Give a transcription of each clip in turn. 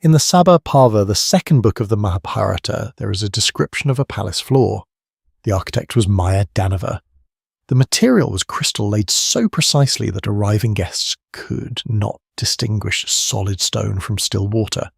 In the Sabha Parva, the second book of the Mahabharata, there is a description of a palace floor. The architect was Maya Danava. The material was crystal laid so precisely that arriving guests could not distinguish solid stone from still water.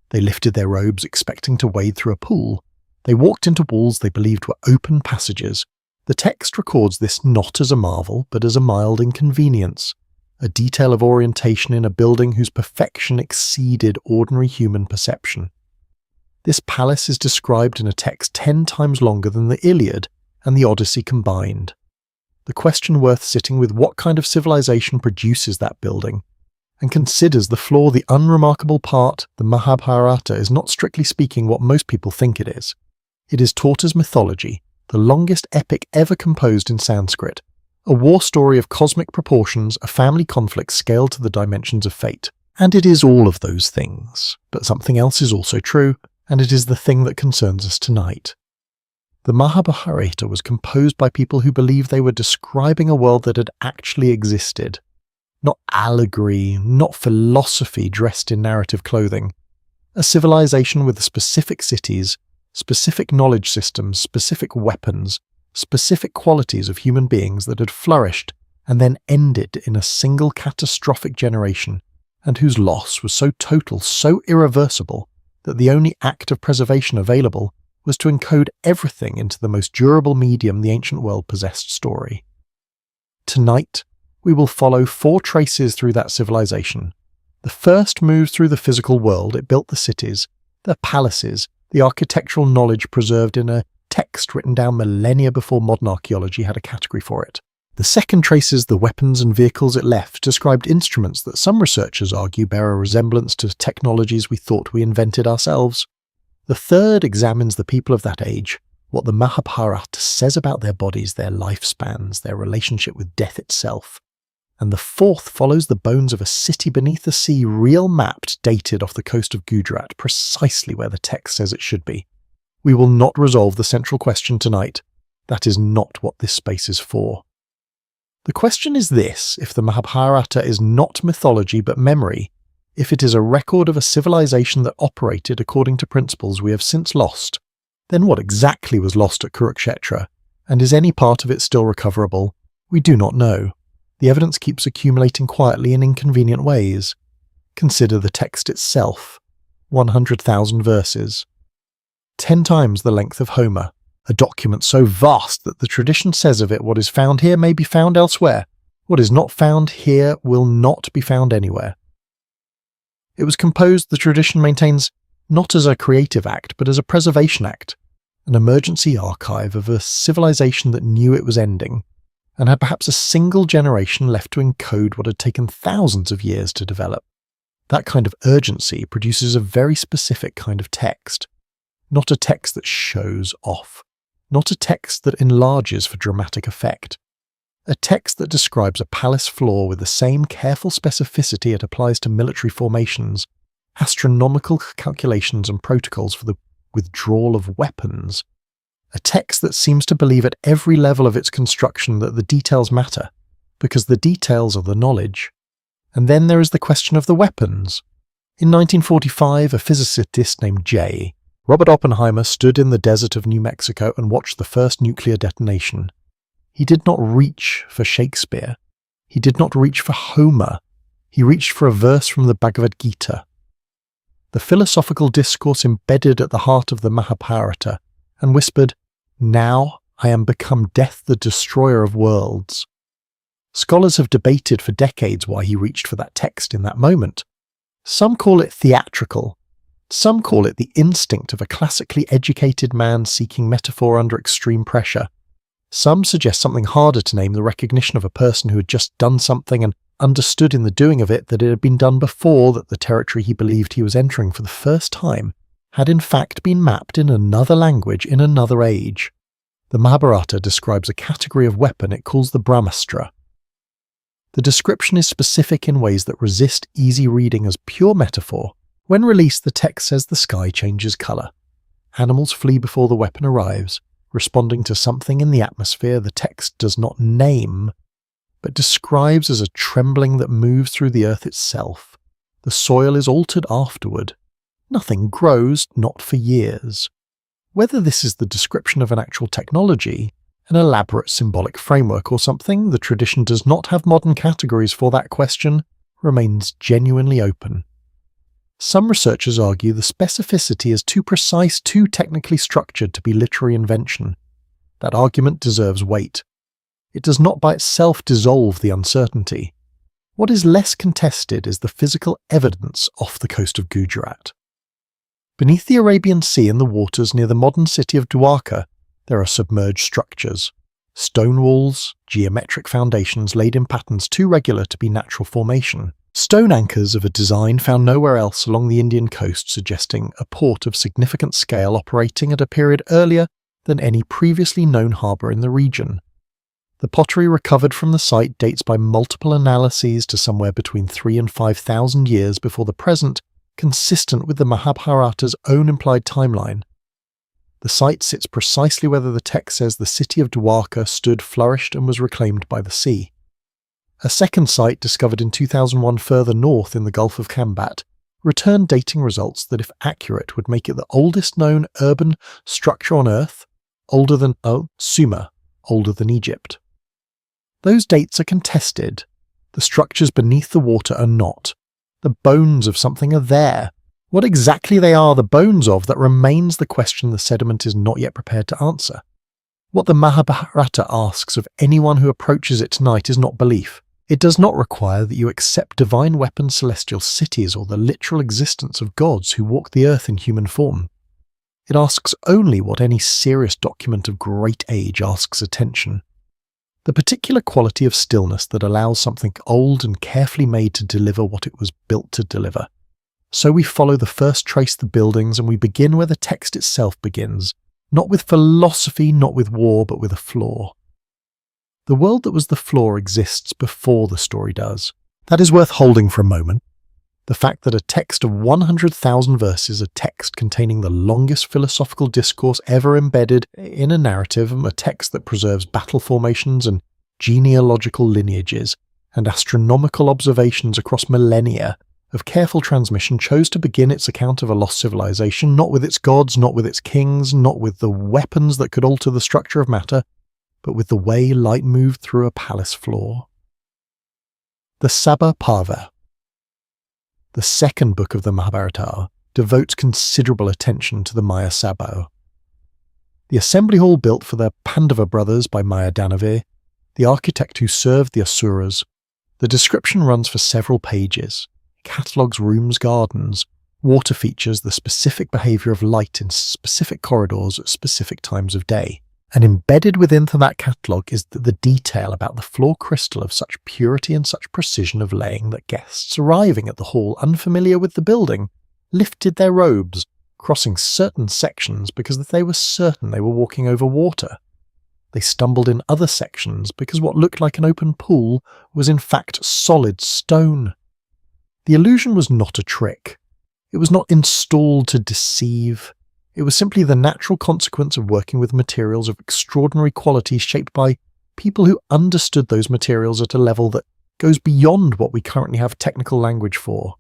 They lifted their robes expecting to wade through a pool. They walked into walls they believed were open passages. The text records this not as a marvel, but as a mild inconvenience, a detail of orientation in a building whose perfection exceeded ordinary human perception. This palace is described in a text 10 times longer than the Iliad and the Odyssey combined. The question worth sitting with: what kind of civilization produces that building, and considers the flaw, the unremarkable part. The Mahabharata is not strictly speaking what most people think it is. It is taught as mythology, the longest epic ever composed in Sanskrit, a war story of cosmic proportions, a family conflict scaled to the dimensions of fate. And it is all of those things. But something else is also true, and it is the thing that concerns us tonight. The Mahabharata was composed by people who believed they were describing a world that had actually existed. Not allegory, not philosophy dressed in narrative clothing. A civilization with specific cities, specific knowledge systems, specific weapons, specific qualities of human beings that had flourished and then ended in a single catastrophic generation, and whose loss was so total, so irreversible, that the only act of preservation available was to encode everything into the most durable medium the ancient world possessed: story. Tonight, we will follow 4 traces through that civilization. The first moves through the physical world. It built the cities, the palaces, the architectural knowledge preserved in a text written down millennia before modern archaeology had a category for it. The second traces the weapons and vehicles it left, described instruments that some researchers argue bear a resemblance to technologies we thought we invented ourselves. The third examines the people of that age, what the Mahabharata says about their bodies, their lifespans, their relationship with death itself. And the fourth follows the bones of a city beneath the sea, real mapped, dated off the coast of Gujarat, precisely where the text says it should be. We will not resolve the central question tonight. That is not what this space is for. The question is this: if the Mahabharata is not mythology but memory, if it is a record of a civilization that operated according to principles we have since lost, then what exactly was lost at Kurukshetra, and is any part of it still recoverable? We do not know. The evidence keeps accumulating quietly in inconvenient ways. Consider the text itself. 100,000 verses. 10 times the length of Homer, a document so vast that the tradition says of it, what is found here may be found elsewhere. What is not found here will not be found anywhere. It was composed, the tradition maintains, not as a creative act, but as a preservation act, an emergency archive of a civilization that knew it was ending, and had perhaps a single generation left to encode what had taken thousands of years to develop. That kind of urgency produces a very specific kind of text. Not a text that shows off, not a text that enlarges for dramatic effect. A text that describes a palace floor with the same careful specificity it applies to military formations, astronomical calculations and protocols for the withdrawal of weapons. A text that seems to believe at every level of its construction that the details matter, because the details are the knowledge. And then there is the question of the weapons. In 1945, a physicist named J. Robert Oppenheimer stood in the desert of New Mexico and watched the first nuclear detonation. He did not reach for Shakespeare. He did not reach for Homer. He reached for a verse from the Bhagavad Gita. The philosophical discourse embedded at the heart of the Mahabharata, and whispered, "Now I am become death, the destroyer of worlds." Scholars have debated for decades why he reached for that text in that moment. Some call it theatrical. Some call it the instinct of a classically educated man seeking metaphor under extreme pressure. Some suggest something harder to name, the recognition of a person who had just done something and understood in the doing of it that it had been done before, that the territory he believed he was entering for the first time had in fact been mapped in another language in another age. The Mahabharata describes a category of weapon it calls the Brahmastra. The description is specific in ways that resist easy reading as pure metaphor. When released, the text says the sky changes colour. Animals flee before the weapon arrives, responding to something in the atmosphere the text does not name, but describes as a trembling that moves through the earth itself. The soil is altered afterward. Nothing grows, not for years. Whether this is the description of an actual technology, an elaborate symbolic framework or something, the tradition does not have modern categories for that question, remains genuinely open. Some researchers argue the specificity is too precise, too technically structured to be literary invention. That argument deserves weight. It does not by itself dissolve the uncertainty. What is less contested is the physical evidence off the coast of Gujarat. Beneath the Arabian Sea in the waters near the modern city of Dwarka, there are submerged structures. Stone walls, geometric foundations laid in patterns too regular to be natural formation. Stone anchors of a design found nowhere else along the Indian coast, suggesting a port of significant scale operating at a period earlier than any previously known harbour in the region. The pottery recovered from the site dates by multiple analyses to somewhere between 3,000 and 5,000 years before the present, consistent with the Mahabharata's own implied timeline. The site sits precisely where the text says the city of Dwarka stood, flourished and was reclaimed by the sea. A second site, discovered in 2001 further north in the Gulf of Kambat, returned dating results that, if accurate, would make it the oldest known urban structure on Earth, older than Sumer, older than Egypt. Those dates are contested. The structures beneath the water are not. The bones of something are there. What exactly they are the bones of, that remains the question the sediment is not yet prepared to answer. What the Mahabharata asks of anyone who approaches it tonight is not belief. It does not require that you accept divine weapons, celestial cities, or the literal existence of gods who walk the earth in human form. It asks only what any serious document of great age asks attention. The particular quality of stillness that allows something old and carefully made to deliver what it was built to deliver. So we follow the first trace of the buildings, and we begin where the text itself begins, not with philosophy, not with war, but with a flaw. The world that was the flaw exists before the story does. That is worth holding for a moment. The fact that a text of 100,000 verses, a text containing the longest philosophical discourse ever embedded in a narrative, a text that preserves battle formations and genealogical lineages, and astronomical observations across millennia of careful transmission, chose to begin its account of a lost civilization, not with its gods, not with its kings, not with the weapons that could alter the structure of matter, but with the way light moved through a palace floor. The Sabha Parva. The second book of the Mahabharata devotes considerable attention to the Maya Sabha. The assembly hall built for the Pandava brothers by Maya Danave, the architect who served the Asuras. The description runs for several pages. It catalogues rooms, gardens, water features, the specific behaviour of light in specific corridors at specific times of day. And embedded within that catalogue is the detail about the floor crystal of such purity and such precision of laying that guests arriving at the hall unfamiliar with the building lifted their robes, crossing certain sections because they were certain they were walking over water. They stumbled in other sections because what looked like an open pool was in fact solid stone. The illusion was not a trick. It was not installed to deceive. It was simply the natural consequence of working with materials of extraordinary quality shaped by people who understood those materials at a level that goes beyond what we currently have technical language for.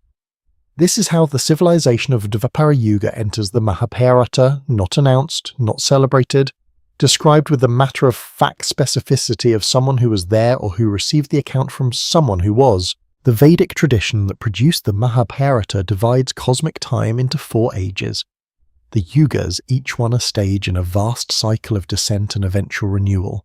This is how the civilization of Dvapara Yuga enters the Mahabharata, not announced, not celebrated, described with the matter-of-fact specificity of someone who was there or who received the account from someone who was. The Vedic tradition that produced the Mahabharata divides cosmic time into 4 ages. The yugas, each one a stage in a vast cycle of descent and eventual renewal.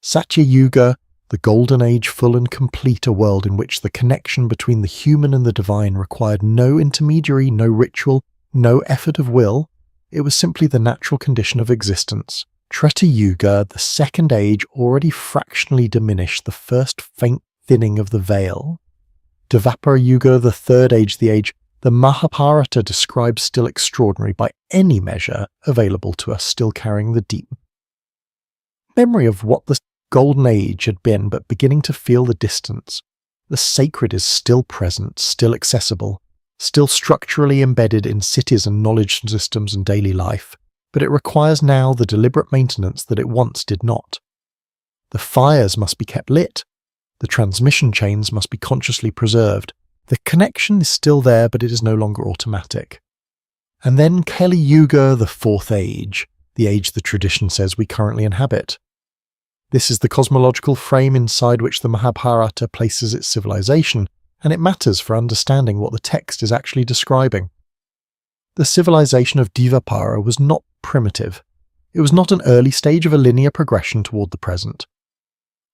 Satya Yuga, the golden age, full and complete, a world in which the connection between the human and the divine required no intermediary, no ritual, no effort of will. It was simply the natural condition of existence. Treta Yuga, the second age, already fractionally diminished, the first faint thinning of the veil. Dvapara Yuga, the third age, the age the Mahabharata describes still extraordinary by any measure available to us, still carrying the deep memory of what the golden age had been, but beginning to feel the distance. The sacred is still present, still accessible, still structurally embedded in cities and knowledge systems and daily life, but it requires now the deliberate maintenance that it once did not. The fires must be kept lit. The transmission chains must be consciously preserved. The connection is still there, but it is no longer automatic. And then Kali Yuga, the fourth age, the age the tradition says we currently inhabit. This is the cosmological frame inside which the Mahabharata places its civilization, and it matters for understanding what the text is actually describing. The civilization of Dvapara was not primitive. It was not an early stage of a linear progression toward the present.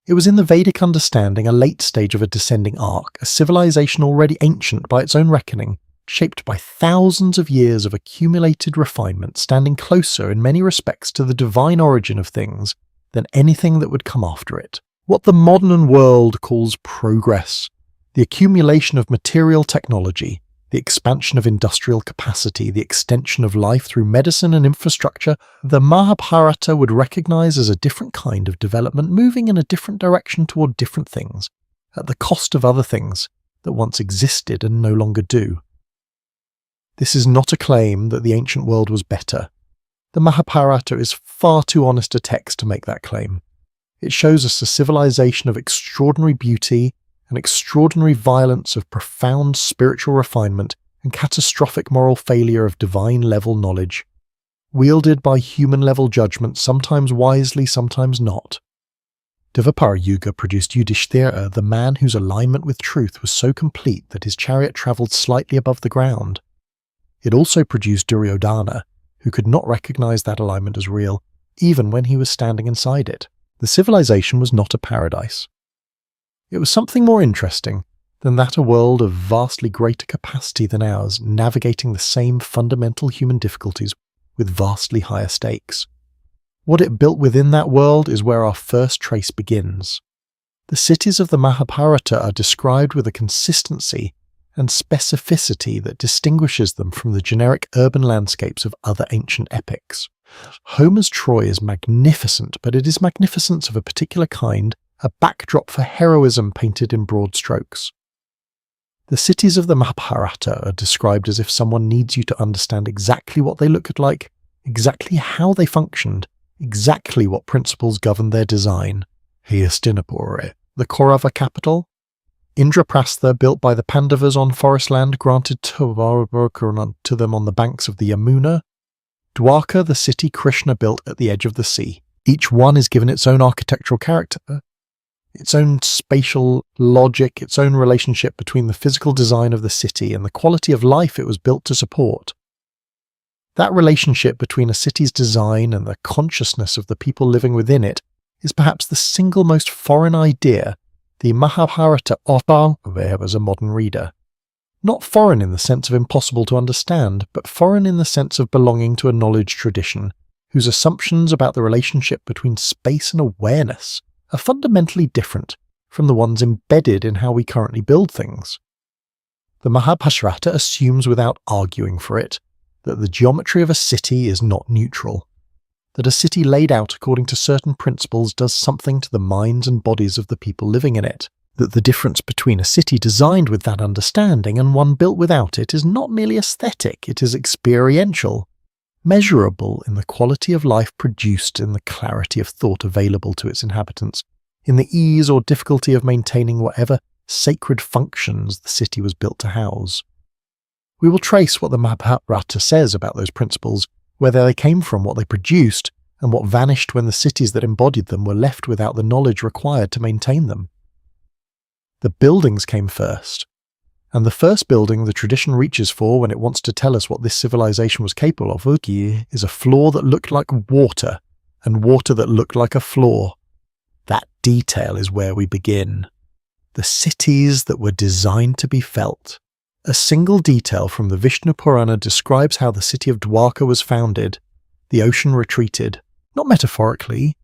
It was in the Vedic understanding a late stage of a descending arc, a civilization already ancient by its own reckoning, shaped by thousands of years of accumulated refinement, standing closer in many respects to the divine origin of things than anything that would come after it. What the modern world calls progress, the accumulation of material technology, the expansion of industrial capacity, the extension of life through medicine and infrastructure, the Mahabharata would recognize as a different kind of development moving in a different direction toward different things, at the cost of other things that once existed and no longer do. This is not a claim that the ancient world was better. The Mahabharata is far too honest a text to make that claim. It shows us a civilization of extraordinary beauty and extraordinary violence of profound spiritual refinement and catastrophic moral failure of divine-level knowledge, wielded by human-level judgment, sometimes wisely, sometimes not. Dvapara Yuga produced Yudhishthira, the man whose alignment with truth was so complete that his chariot travelled slightly above the ground. It also produced Duryodhana, who could not recognize that alignment as real, even when he was standing inside it. The civilization was not a paradise. It was something more interesting than that a world of vastly greater capacity than ours, navigating the same fundamental human difficulties with vastly higher stakes. What it built within that world is where our first trace begins. The cities of the Mahabharata are described with a consistency and specificity that distinguishes them from the generic urban landscapes of other ancient epics. Homer's Troy is magnificent, but it is magnificence of a particular kind, a backdrop for heroism painted in broad strokes. The cities of the Mahabharata are described as if someone needs you to understand exactly what they looked like, exactly how they functioned, exactly what principles governed their design. Hastinapur, the Kaurava capital, Indraprastha, built by the Pandavas on forest land granted to them on the banks of the Yamuna, Dwarka, the city Krishna built at the edge of the sea. Each one is given its own architectural character, its own spatial logic, its own relationship between the physical design of the city and the quality of life it was built to support. That relationship between a city's design and the consciousness of the people living within it is perhaps the single most foreign idea the Mahabharata offers as a modern reader. Not foreign in the sense of impossible to understand, but foreign in the sense of belonging to a knowledge tradition whose assumptions about the relationship between space and awareness are fundamentally different from the ones embedded in how we currently build things. The Mahabharata assumes without arguing for it that the geometry of a city is not neutral, that a city laid out according to certain principles does something to the minds and bodies of the people living in it, that the difference between a city designed with that understanding and one built without it is not merely aesthetic, it is experiential, measurable in the quality of life produced, in the clarity of thought available to its inhabitants, in the ease or difficulty of maintaining whatever sacred functions the city was built to house. We will trace what the Mahabharata says about those principles, where they came from, what they produced, and what vanished when the cities that embodied them were left without the knowledge required to maintain them. The buildings came first, and the first building the tradition reaches for when it wants to tell us what this civilization was capable of is a floor that looked like water, and water that looked like a floor. That detail is where we begin. The cities that were designed to be felt. A single detail from the Vishnu Purana describes how the city of Dwarka was founded. The ocean retreated, not metaphorically,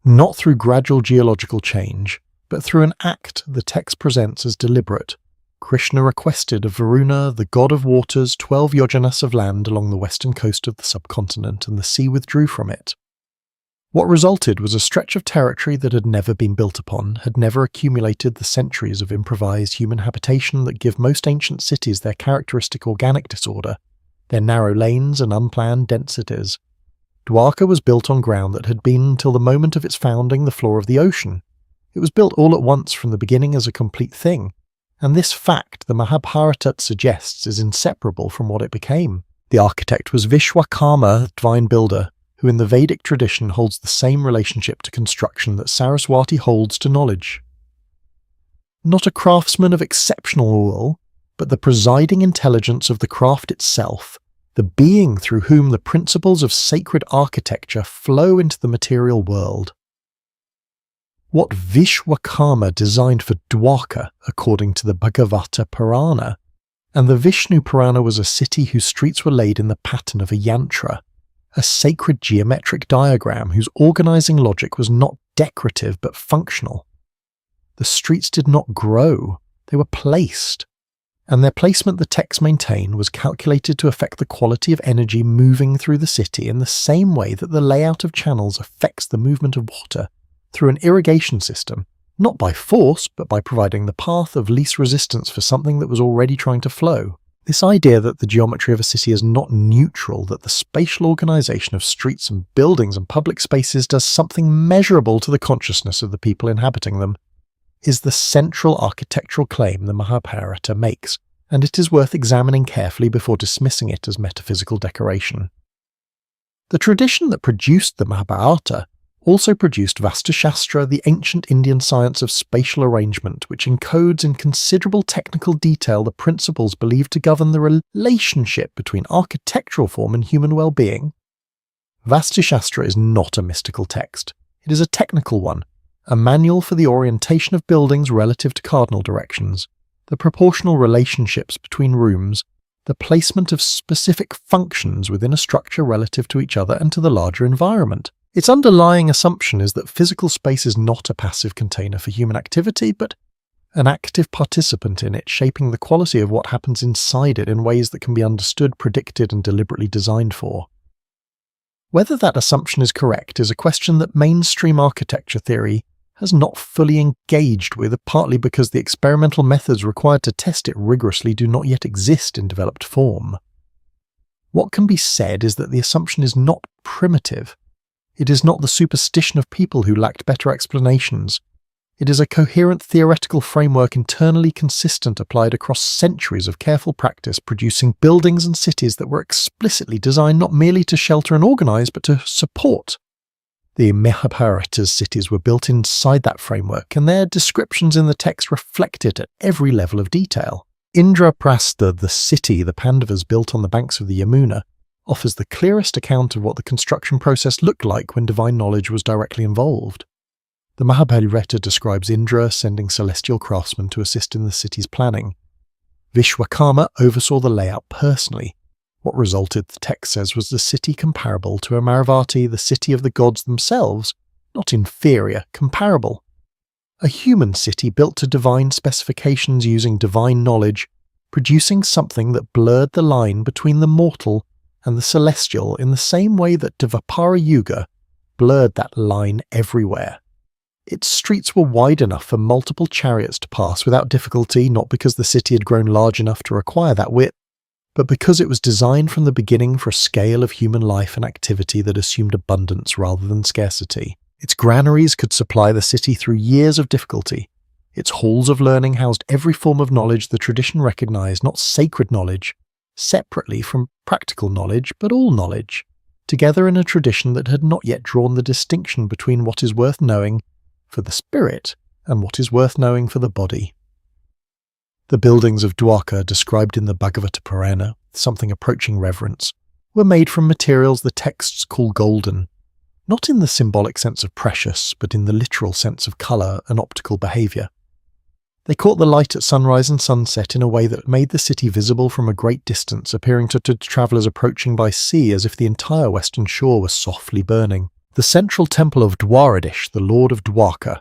not through gradual geological change, but through an act the text presents as deliberate. Krishna requested of Varuna, the god of waters, 12 yojanas of land along the western coast of the subcontinent, and the sea withdrew from it. What resulted was a stretch of territory that had never been built upon, had never accumulated the centuries of improvised human habitation that give most ancient cities their characteristic organic disorder, their narrow lanes and unplanned densities. Dwarka was built on ground that had been, until the moment of its founding, the floor of the ocean. It was built all at once from the beginning as a complete thing, and this fact the Mahabharata suggests is inseparable from what it became. The architect was Vishwakarma, the divine builder, who in the Vedic tradition holds the same relationship to construction that Saraswati holds to knowledge. Not a craftsman of exceptional will, but the presiding intelligence of the craft itself, the being through whom the principles of sacred architecture flow into the material world. What Vishwakarma designed for Dwarka, according to the Bhagavata Purana, and the Vishnu Purana, was a city whose streets were laid in the pattern of a yantra, a sacred geometric diagram whose organizing logic was not decorative but functional. The streets did not grow, they were placed, and their placement, the texts maintain, was calculated to affect the quality of energy moving through the city in the same way that the layout of channels affects the movement of water through an irrigation system, not by force but by providing the path of least resistance for something that was already trying to flow. This idea that the geometry of a city is not neutral, that the spatial organization of streets and buildings and public spaces does something measurable to the consciousness of the people inhabiting them, is the central architectural claim the Mahabharata makes, and it is worth examining carefully before dismissing it as metaphysical decoration. The tradition that produced the Mahabharata also produced Vastushastra, the ancient Indian science of spatial arrangement, which encodes in considerable technical detail the principles believed to govern the relationship between architectural form and human well-being. Vastushastra is not a mystical text. It is a technical one, a manual for the orientation of buildings relative to cardinal directions, the proportional relationships between rooms, the placement of specific functions within a structure relative to each other and to the larger environment. Its underlying assumption is that physical space is not a passive container for human activity, but an active participant in it, shaping the quality of what happens inside it in ways that can be understood, predicted, and deliberately designed for. Whether that assumption is correct is a question that mainstream architecture theory has not fully engaged with, partly because the experimental methods required to test it rigorously do not yet exist in developed form. What can be said is that the assumption is not primitive. It is not the superstition of people who lacked better explanations. It is a coherent theoretical framework internally consistent applied across centuries of careful practice, producing buildings and cities that were explicitly designed not merely to shelter and organize, but to support. The Mahabharata's cities were built inside that framework, and their descriptions in the text reflect it at every level of detail. Indraprastha, the city the Pandavas built on the banks of the Yamuna, offers the clearest account of what the construction process looked like when divine knowledge was directly involved. The Mahabharata describes Indra sending celestial craftsmen to assist in the city's planning. Vishwakarma oversaw the layout personally. What resulted, the text says, was the city comparable to Amaravati, the city of the gods themselves, not inferior, comparable. A human city built to divine specifications using divine knowledge, producing something that blurred the line between the mortal and the celestial in the same way that Dvapara Yuga blurred that line everywhere. Its streets were wide enough for multiple chariots to pass without difficulty, not because the city had grown large enough to require that width, but because it was designed from the beginning for a scale of human life and activity that assumed abundance rather than scarcity. Its granaries could supply the city through years of difficulty. Its halls of learning housed every form of knowledge the tradition recognized, not sacred knowledge, separately from practical knowledge, but all knowledge, together in a tradition that had not yet drawn the distinction between what is worth knowing for the spirit and what is worth knowing for the body. The buildings of Dwarka, described in the Bhagavata Purana, something approaching reverence, were made from materials the texts call golden, not in the symbolic sense of precious, but in the literal sense of colour and optical behaviour. They caught the light at sunrise and sunset in a way that made the city visible from a great distance, appearing to travellers approaching by sea as if the entire western shore was softly burning. The central temple of Dwaradish, the Lord of Dwarka,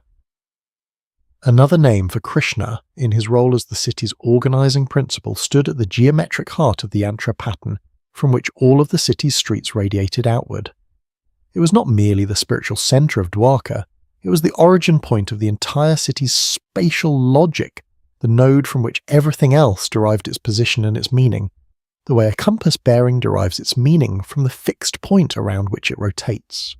another name for Krishna in his role as the city's organising principle, stood at the geometric heart of the yantra pattern from which all of the city's streets radiated outward. It was not merely the spiritual centre of Dwarka, it was the origin point of the entire city's spatial logic, the node from which everything else derived its position and its meaning, the way a compass bearing derives its meaning from the fixed point around which it rotates.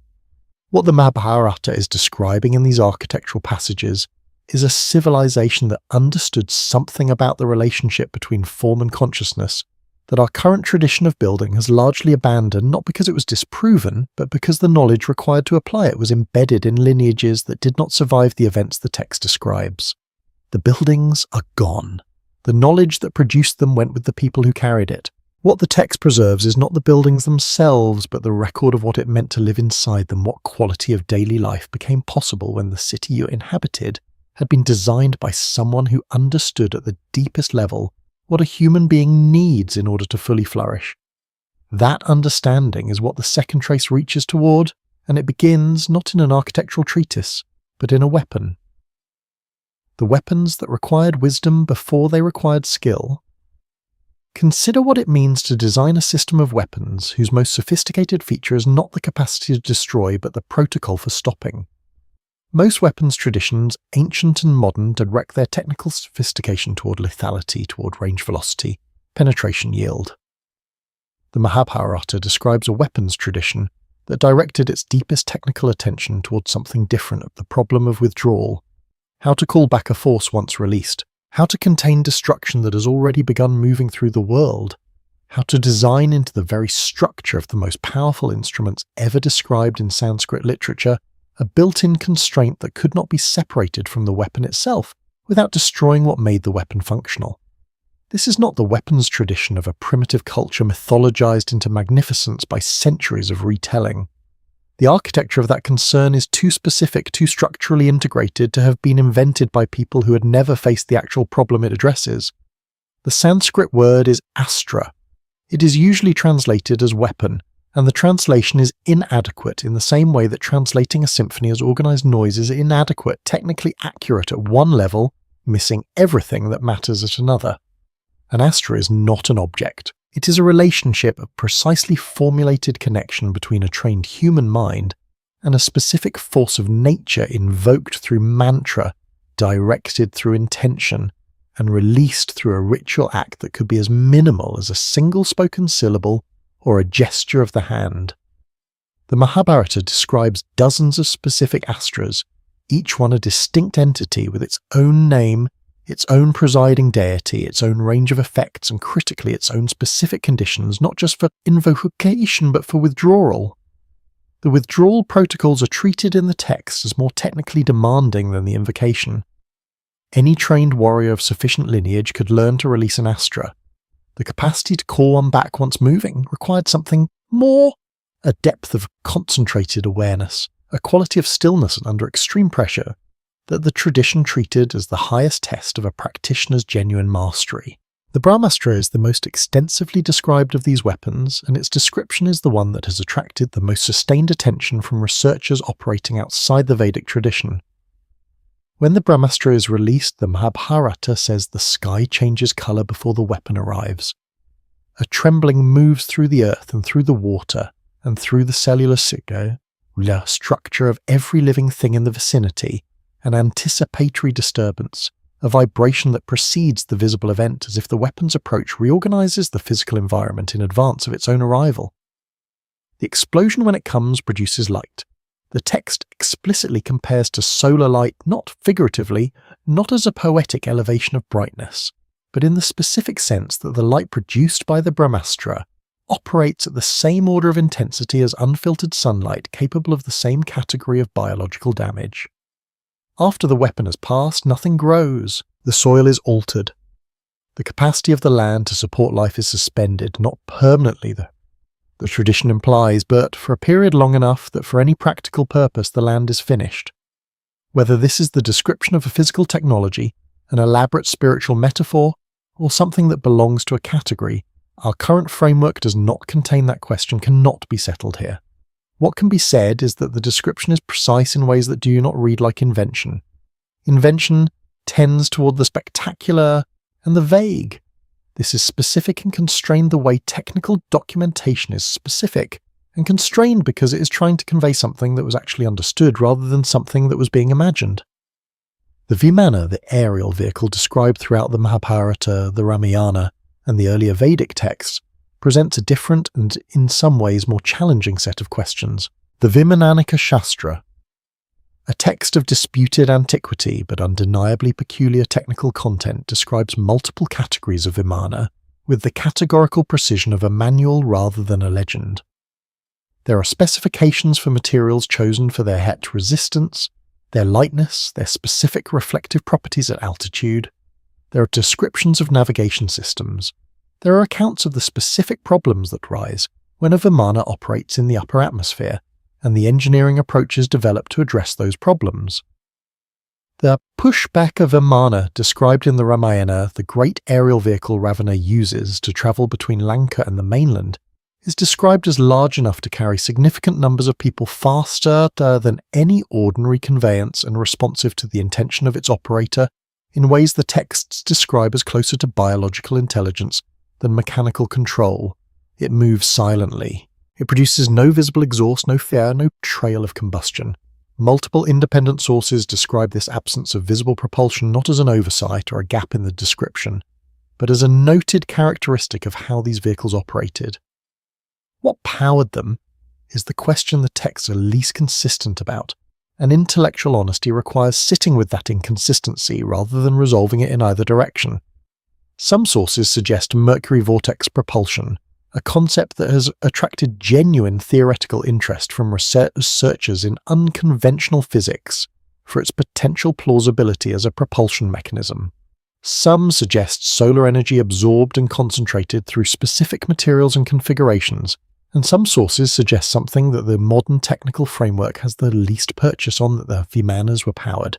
What the Mahabharata is describing in these architectural passages is a civilization that understood something about the relationship between form and consciousness that our current tradition of building has largely abandoned not because it was disproven, but because the knowledge required to apply it was embedded in lineages that did not survive the events the text describes. The buildings are gone. The knowledge that produced them went with the people who carried it. What the text preserves is not the buildings themselves, but the record of what it meant to live inside them, what quality of daily life became possible when the city you inhabited had been designed by someone who understood at the deepest level what a human being needs in order to fully flourish. That understanding is what the second trace reaches toward, and it begins not in an architectural treatise, but in a weapon. The weapons that required wisdom before they required skill. Consider what it means to design a system of weapons whose most sophisticated feature is not the capacity to destroy, but the protocol for stopping. Most weapons traditions, ancient and modern, direct their technical sophistication toward lethality, toward range velocity, penetration yield. The Mahabharata describes a weapons tradition that directed its deepest technical attention toward something different, the problem of withdrawal, how to call back a force once released, how to contain destruction that has already begun moving through the world, how to design into the very structure of the most powerful instruments ever described in Sanskrit literature a built-in constraint that could not be separated from the weapon itself without destroying what made the weapon functional. This is not the weapons tradition of a primitive culture mythologized into magnificence by centuries of retelling. The architecture of that concern is too specific, too structurally integrated to have been invented by people who had never faced the actual problem it addresses. The Sanskrit word is astra. It is usually translated as weapon, and the translation is inadequate in the same way that translating a symphony as organized noise is inadequate, technically accurate at one level, missing everything that matters at another. An astra is not an object. It is a relationship of precisely formulated connection between a trained human mind and a specific force of nature invoked through mantra, directed through intention, and released through a ritual act that could be as minimal as a single spoken syllable or a gesture of the hand. The Mahabharata describes dozens of specific astras, each one a distinct entity with its own name, its own presiding deity, its own range of effects, and critically its own specific conditions, not just for invocation but for withdrawal. The withdrawal protocols are treated in the text as more technically demanding than the invocation. Any trained warrior of sufficient lineage could learn to release an astra. The capacity to call one back once moving required something more, a depth of concentrated awareness, a quality of stillness under extreme pressure that the tradition treated as the highest test of a practitioner's genuine mastery. The Brahmastra is the most extensively described of these weapons, and its description is the one that has attracted the most sustained attention from researchers operating outside the Vedic tradition. When the Brahmastra is released, the Mahabharata says the sky changes colour before the weapon arrives. A trembling moves through the earth and through the water and through the cellular structure of every living thing in the vicinity, an anticipatory disturbance, a vibration that precedes the visible event as if the weapon's approach reorganizes the physical environment in advance of its own arrival. The explosion when it comes produces light. The text explicitly compares to solar light not figuratively, not as a poetic elevation of brightness, but in the specific sense that the light produced by the Brahmastra operates at the same order of intensity as unfiltered sunlight, capable of the same category of biological damage. After the weapon has passed, nothing grows. The soil is altered. The capacity of the land to support life is suspended, not permanently, the tradition implies, but for a period long enough that for any practical purpose the land is finished. Whether this is the description of a physical technology, an elaborate spiritual metaphor, or something that belongs to a category, our current framework does not contain that question, cannot be settled here. What can be said is that the description is precise in ways that do not read like invention. Invention tends toward the spectacular and the vague. This is specific and constrained the way technical documentation is specific and constrained because it is trying to convey something that was actually understood rather than something that was being imagined. The Vimana, the aerial vehicle described throughout the Mahabharata, the Ramayana, and the earlier Vedic texts, presents a different and, in some ways, more challenging set of questions. The Vimananika Shastra, a text of disputed antiquity but undeniably peculiar technical content, describes multiple categories of Vimana with the categorical precision of a manual rather than a legend. There are specifications for materials chosen for their het resistance, their lightness, their specific reflective properties at altitude. There are descriptions of navigation systems. There are accounts of the specific problems that rise when a Vimana operates in the upper atmosphere, and the engineering approaches developed to address those problems. The pushback of Vimana described in the Ramayana, the great aerial vehicle Ravana uses to travel between Lanka and the mainland, is described as large enough to carry significant numbers of people faster than any ordinary conveyance and responsive to the intention of its operator in ways the texts describe as closer to biological intelligence than mechanical control. It moves silently. It produces no visible exhaust, no fire, no trail of combustion. Multiple independent sources describe this absence of visible propulsion not as an oversight or a gap in the description, but as a noted characteristic of how these vehicles operated. What powered them is the question the texts are least consistent about, and intellectual honesty requires sitting with that inconsistency rather than resolving it in either direction. Some sources suggest mercury vortex propulsion, a concept that has attracted genuine theoretical interest from researchers in unconventional physics for its potential plausibility as a propulsion mechanism. Some suggest solar energy absorbed and concentrated through specific materials and configurations, and some sources suggest something that the modern technical framework has the least purchase on, that the Vimanas were powered,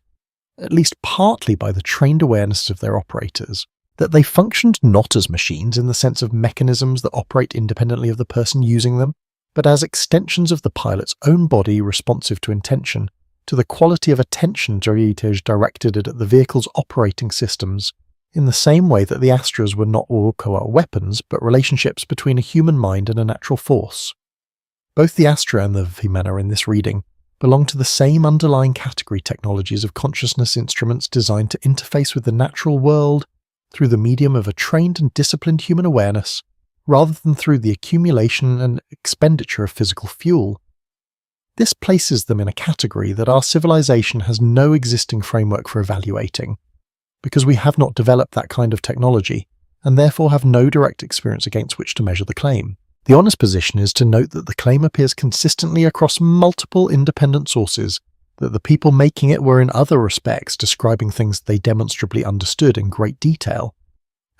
at least partly by the trained awareness of their operators, that they functioned not as machines in the sense of mechanisms that operate independently of the person using them, but as extensions of the pilot's own body responsive to intention, to the quality of attention directed at the vehicle's operating systems, in the same way that the Astras were not Dwarka weapons, but relationships between a human mind and a natural force. Both the Astra and the Vimana in this reading belong to the same underlying category technologies of consciousness instruments designed to interface with the natural world through the medium of a trained and disciplined human awareness, rather than through the accumulation and expenditure of physical fuel. This places them in a category that our civilization has no existing framework for evaluating, because we have not developed that kind of technology, and therefore have no direct experience against which to measure the claim. The honest position is to note that the claim appears consistently across multiple independent sources, that the people making it were in other respects describing things they demonstrably understood in great detail,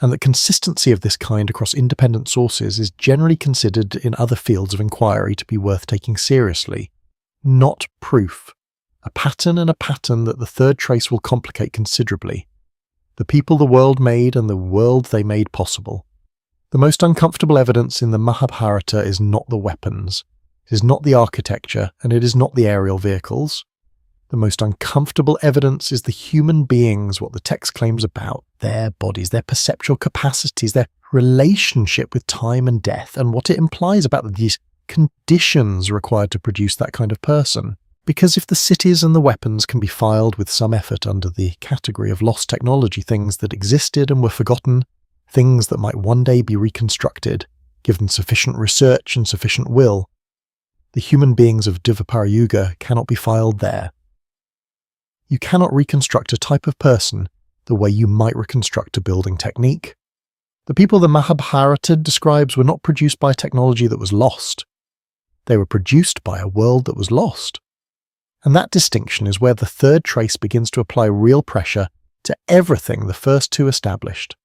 and that consistency of this kind across independent sources is generally considered in other fields of inquiry to be worth taking seriously, not proof, a pattern and a pattern that the third trace will complicate considerably. The people the world made and the world they made possible. The most uncomfortable evidence in the Mahabharata is not the weapons, it is not the architecture, and it is not the aerial vehicles. The most uncomfortable evidence is the human beings, what the text claims about their bodies, their perceptual capacities, their relationship with time and death, and what it implies about these conditions required to produce that kind of person. Because if the cities and the weapons can be filed with some effort under the category of lost technology, things that existed and were forgotten, things that might one day be reconstructed, given sufficient research and sufficient will, the human beings of Dvapara Yuga cannot be filed there. You cannot reconstruct a type of person the way you might reconstruct a building technique. The people the Mahabharata describes were not produced by technology that was lost. They were produced by a world that was lost. And that distinction is where the third trace begins to apply real pressure to everything the first two established.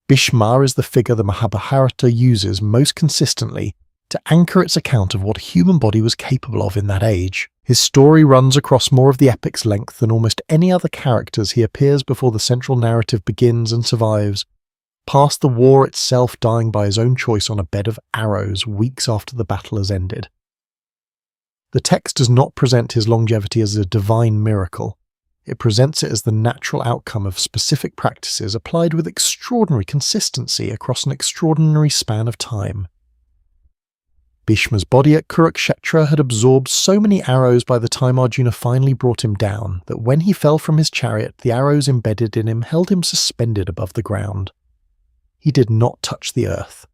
Bhishma is the figure the Mahabharata uses most consistently to anchor its account of what a human body was capable of in that age. His story runs across more of the epic's length than almost any other characters. He appears before the central narrative begins and survives, past the war itself, dying by his own choice on a bed of arrows weeks after the battle has ended. The text does not present his longevity as a divine miracle. It presents it as the natural outcome of specific practices applied with extraordinary consistency across an extraordinary span of time. Bhishma's body at Kurukshetra had absorbed so many arrows by the time Arjuna finally brought him down that when he fell from his chariot, the arrows embedded in him held him suspended above the ground. He did not touch the earth.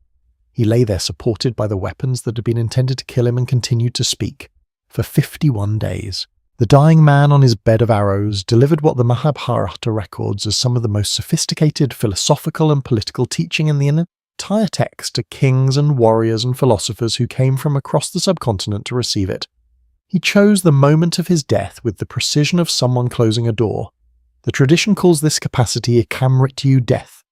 He lay there supported by the weapons that had been intended to kill him and continued to speak. For 51 days. The dying man on his bed of arrows delivered what the Mahabharata records as some of the most sophisticated philosophical and political teaching in the entire text to kings and warriors and philosophers who came from across the subcontinent to receive it. He chose the moment of his death with the precision of someone closing a door. The tradition calls this capacity a kamrityu death.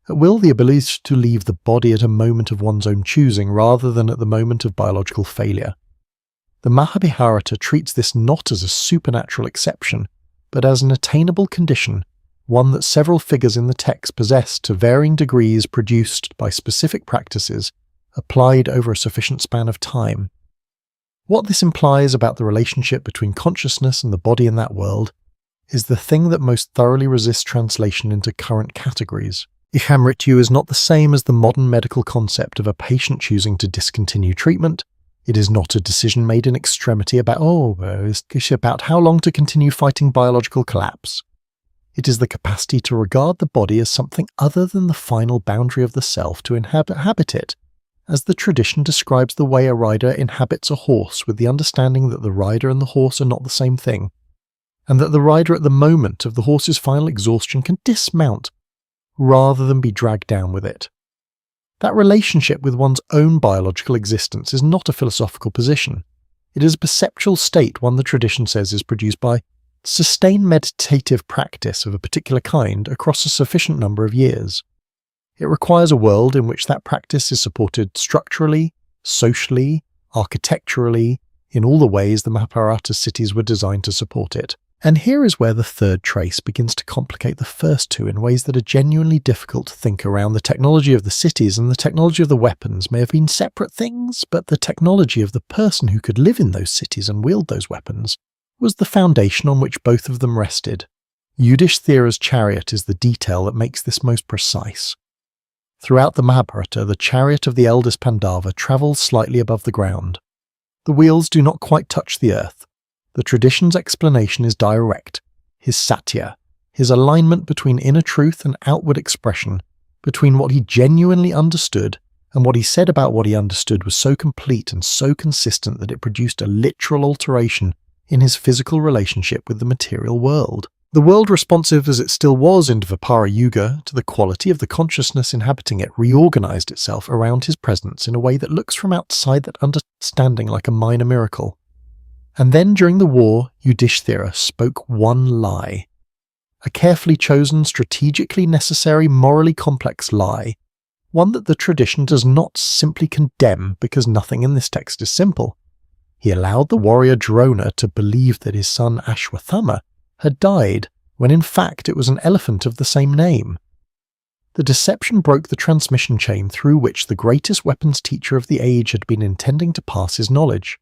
At will, the ability to leave the body at a moment of one's own choosing rather than at the moment of biological failure. The Mahabharata treats this not as a supernatural exception, but as an attainable condition, one that several figures in the text possess to varying degrees produced by specific practices applied over a sufficient span of time. What this implies about the relationship between consciousness and the body in that world is the thing that most thoroughly resists translation into current categories. Ihamrityu is not the same as the modern medical concept of a patient choosing to discontinue treatment. It is not a decision made in extremity about how long to continue fighting biological collapse. It is the capacity to regard the body as something other than the final boundary of the self to inhabit it, as the tradition describes the way a rider inhabits a horse with the understanding that the rider and the horse are not the same thing, and that the rider at the moment of the horse's final exhaustion can dismount rather than be dragged down with it. That relationship with one's own biological existence is not a philosophical position. It is a perceptual state one the tradition says is produced by sustained meditative practice of a particular kind across a sufficient number of years. It requires a world in which that practice is supported structurally, socially, architecturally, in all the ways the Mahabharata's cities were designed to support it. And here is where the third trace begins to complicate the first two in ways that are genuinely difficult to think around. The technology of the cities and the technology of the weapons may have been separate things, but the technology of the person who could live in those cities and wield those weapons was the foundation on which both of them rested. Yudhishthira's chariot is the detail that makes this most precise. Throughout the Mahabharata, the chariot of the eldest Pandava travels slightly above the ground. The wheels do not quite touch the earth. The tradition's explanation is direct. His satya, his alignment between inner truth and outward expression, between what he genuinely understood and what he said about what he understood, was so complete and so consistent that it produced a literal alteration in his physical relationship with the material world. The world, responsive as it still was in Dvapara Yuga to the quality of the consciousness inhabiting it, reorganized itself around his presence in a way that looks from outside that understanding like a minor miracle. And then during the war, Yudhishthira spoke one lie. A carefully chosen, strategically necessary, morally complex lie. One that the tradition does not simply condemn because nothing in this text is simple. He allowed the warrior Drona to believe that his son Ashwathama had died, when in fact it was an elephant of the same name. The deception broke the transmission chain through which the greatest weapons teacher of the age had been intending to pass his knowledge.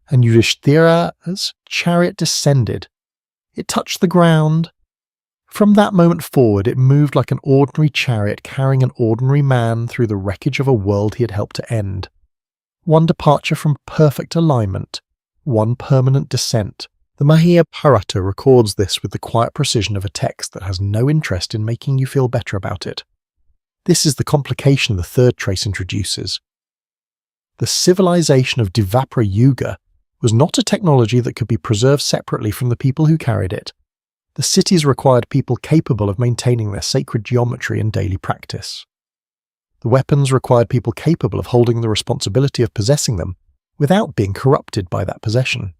And Yudhishthira's chariot descended. It touched the ground. From that moment forward, it moved like an ordinary chariot carrying an ordinary man through the wreckage of a world he had helped to end. One departure from perfect alignment, one permanent descent. The Mahabharata records this with the quiet precision of a text that has no interest in making you feel better about it. This is the complication the third trace introduces. The civilization of Dvapara Yuga was not a technology that could be preserved separately from the people who carried it. The cities required people capable of maintaining their sacred geometry in daily practice. The weapons required people capable of holding the responsibility of possessing them without being corrupted by that possession.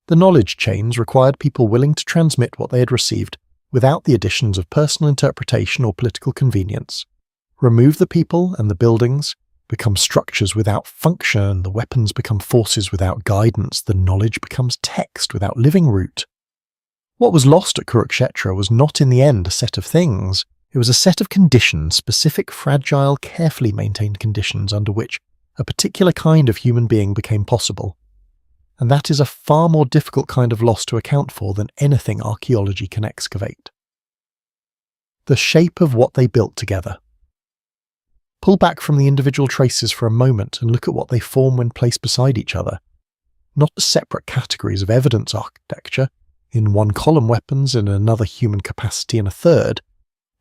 The knowledge chains required people willing to transmit what they had received without the additions of personal interpretation or political convenience. Remove the people and the buildings, become structures without function, the weapons become forces without guidance, the knowledge becomes text without living root. What was lost at Kurukshetra was not in the end a set of things. It was a set of conditions, specific, fragile, carefully maintained conditions under which a particular kind of human being became possible. And that is a far more difficult kind of loss to account for than anything archaeology can excavate. The shape of what they built together. Pull back from the individual traces for a moment and look at what they form when placed beside each other. Not as separate categories of evidence architecture, in one column weapons, in another human capacity in a third,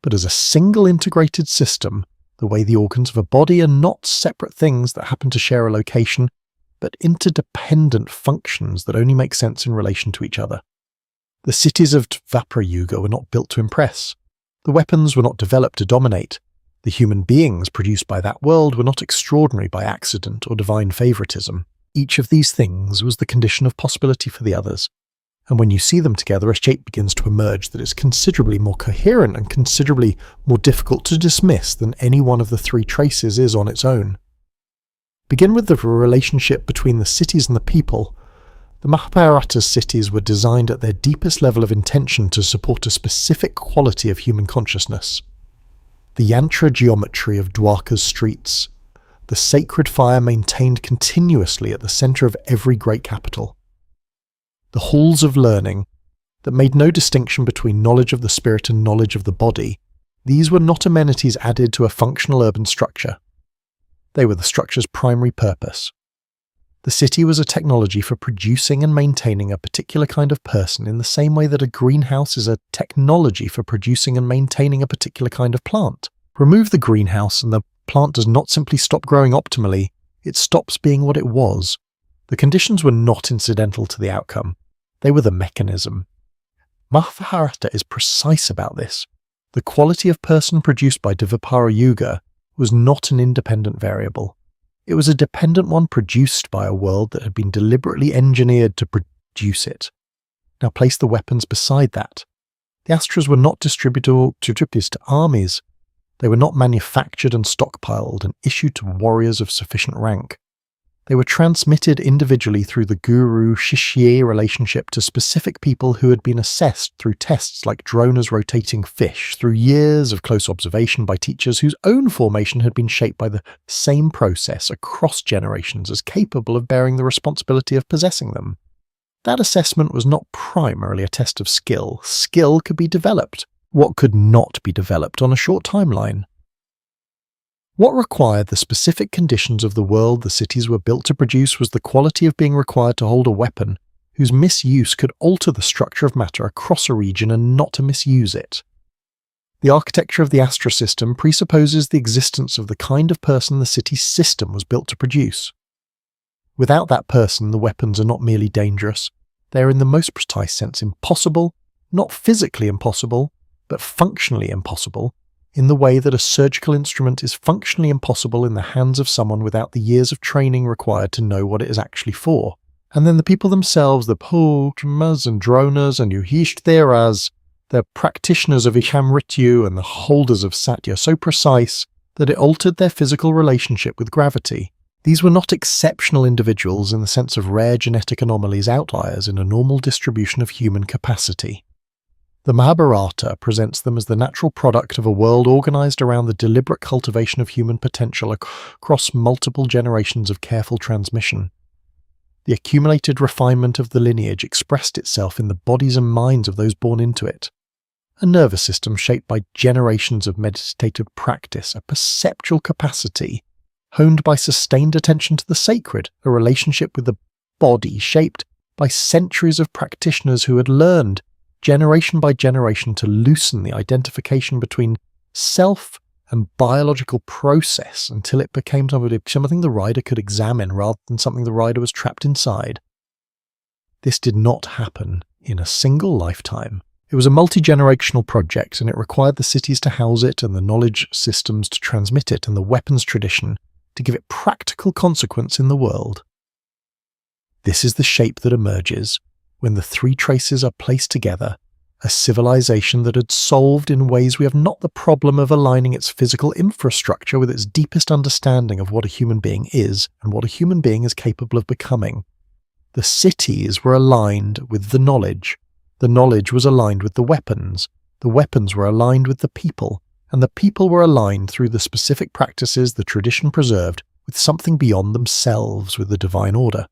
but as a single integrated system, the way the organs of a body are not separate things that happen to share a location, but interdependent functions that only make sense in relation to each other. The cities of Dvapara Yuga were not built to impress. The weapons were not developed to dominate. The human beings produced by that world were not extraordinary by accident or divine favoritism. Each of these things was the condition of possibility for the others, and when you see them together, a shape begins to emerge that is considerably more coherent and considerably more difficult to dismiss than any one of the three traces is on its own. Begin with the relationship between the cities and the people. The Mahabharata's cities were designed at their deepest level of intention to support a specific quality of human consciousness. The yantra geometry of Dwarka's streets, the sacred fire maintained continuously at the centre of every great capital. The halls of learning that made no distinction between knowledge of the spirit and knowledge of the body, these were not amenities added to a functional urban structure. They were the structure's primary purpose. The city was a technology for producing and maintaining a particular kind of person in the same way that a greenhouse is a technology for producing and maintaining a particular kind of plant. Remove the greenhouse and the plant does not simply stop growing optimally, it stops being what it was. The conditions were not incidental to the outcome. They were the mechanism. Mahabharata is precise about this. The quality of person produced by Dvapara Yuga was not an independent variable. It was a dependent one produced by a world that had been deliberately engineered to produce it. Now place the weapons beside that. The astras were not distributed to armies. They were not manufactured and stockpiled and issued to warriors of sufficient rank. They were transmitted individually through the guru-shishye relationship to specific people who had been assessed through tests like Drona's rotating fish, through years of close observation by teachers whose own formation had been shaped by the same process across generations as capable of bearing the responsibility of possessing them. That assessment was not primarily a test of skill. Skill could be developed. What could not be developed on a short timeline? What required the specific conditions of the world the cities were built to produce was the quality of being required to hold a weapon whose misuse could alter the structure of matter across a region and not to misuse it. The architecture of the Astra system presupposes the existence of the kind of person the city's system was built to produce. Without that person, the weapons are not merely dangerous, they are in the most precise sense impossible, not physically impossible, but functionally impossible, in the way that a surgical instrument is functionally impossible in the hands of someone without the years of training required to know what it is actually for. And then the people themselves, the Pulmas and Dronas and Yuhishtheras, the practitioners of Ishamrityu and the holders of Satya, so precise that it altered their physical relationship with gravity. These were not exceptional individuals in the sense of rare genetic anomalies, outliers in a normal distribution of human capacity. The Mahabharata presents them as the natural product of a world organized around the deliberate cultivation of human potential across multiple generations of careful transmission. The accumulated refinement of the lineage expressed itself in the bodies and minds of those born into it. A nervous system shaped by generations of meditative practice, a perceptual capacity honed by sustained attention to the sacred, a relationship with the body shaped by centuries of practitioners who had learned generation by generation to loosen the identification between self and biological process until it became something the rider could examine rather than something the rider was trapped inside. This did not happen in a single lifetime. It was a multi-generational project, and it required the cities to house it and the knowledge systems to transmit it and the weapons tradition to give it practical consequence in the world. This is the shape that emerges when the three traces are placed together, a civilization that had solved in ways we have not the problem of aligning its physical infrastructure with its deepest understanding of what a human being is and what a human being is capable of becoming. The cities were aligned with the knowledge was aligned with the weapons were aligned with the people, and the people were aligned through the specific practices the tradition preserved with something beyond themselves, with the divine order.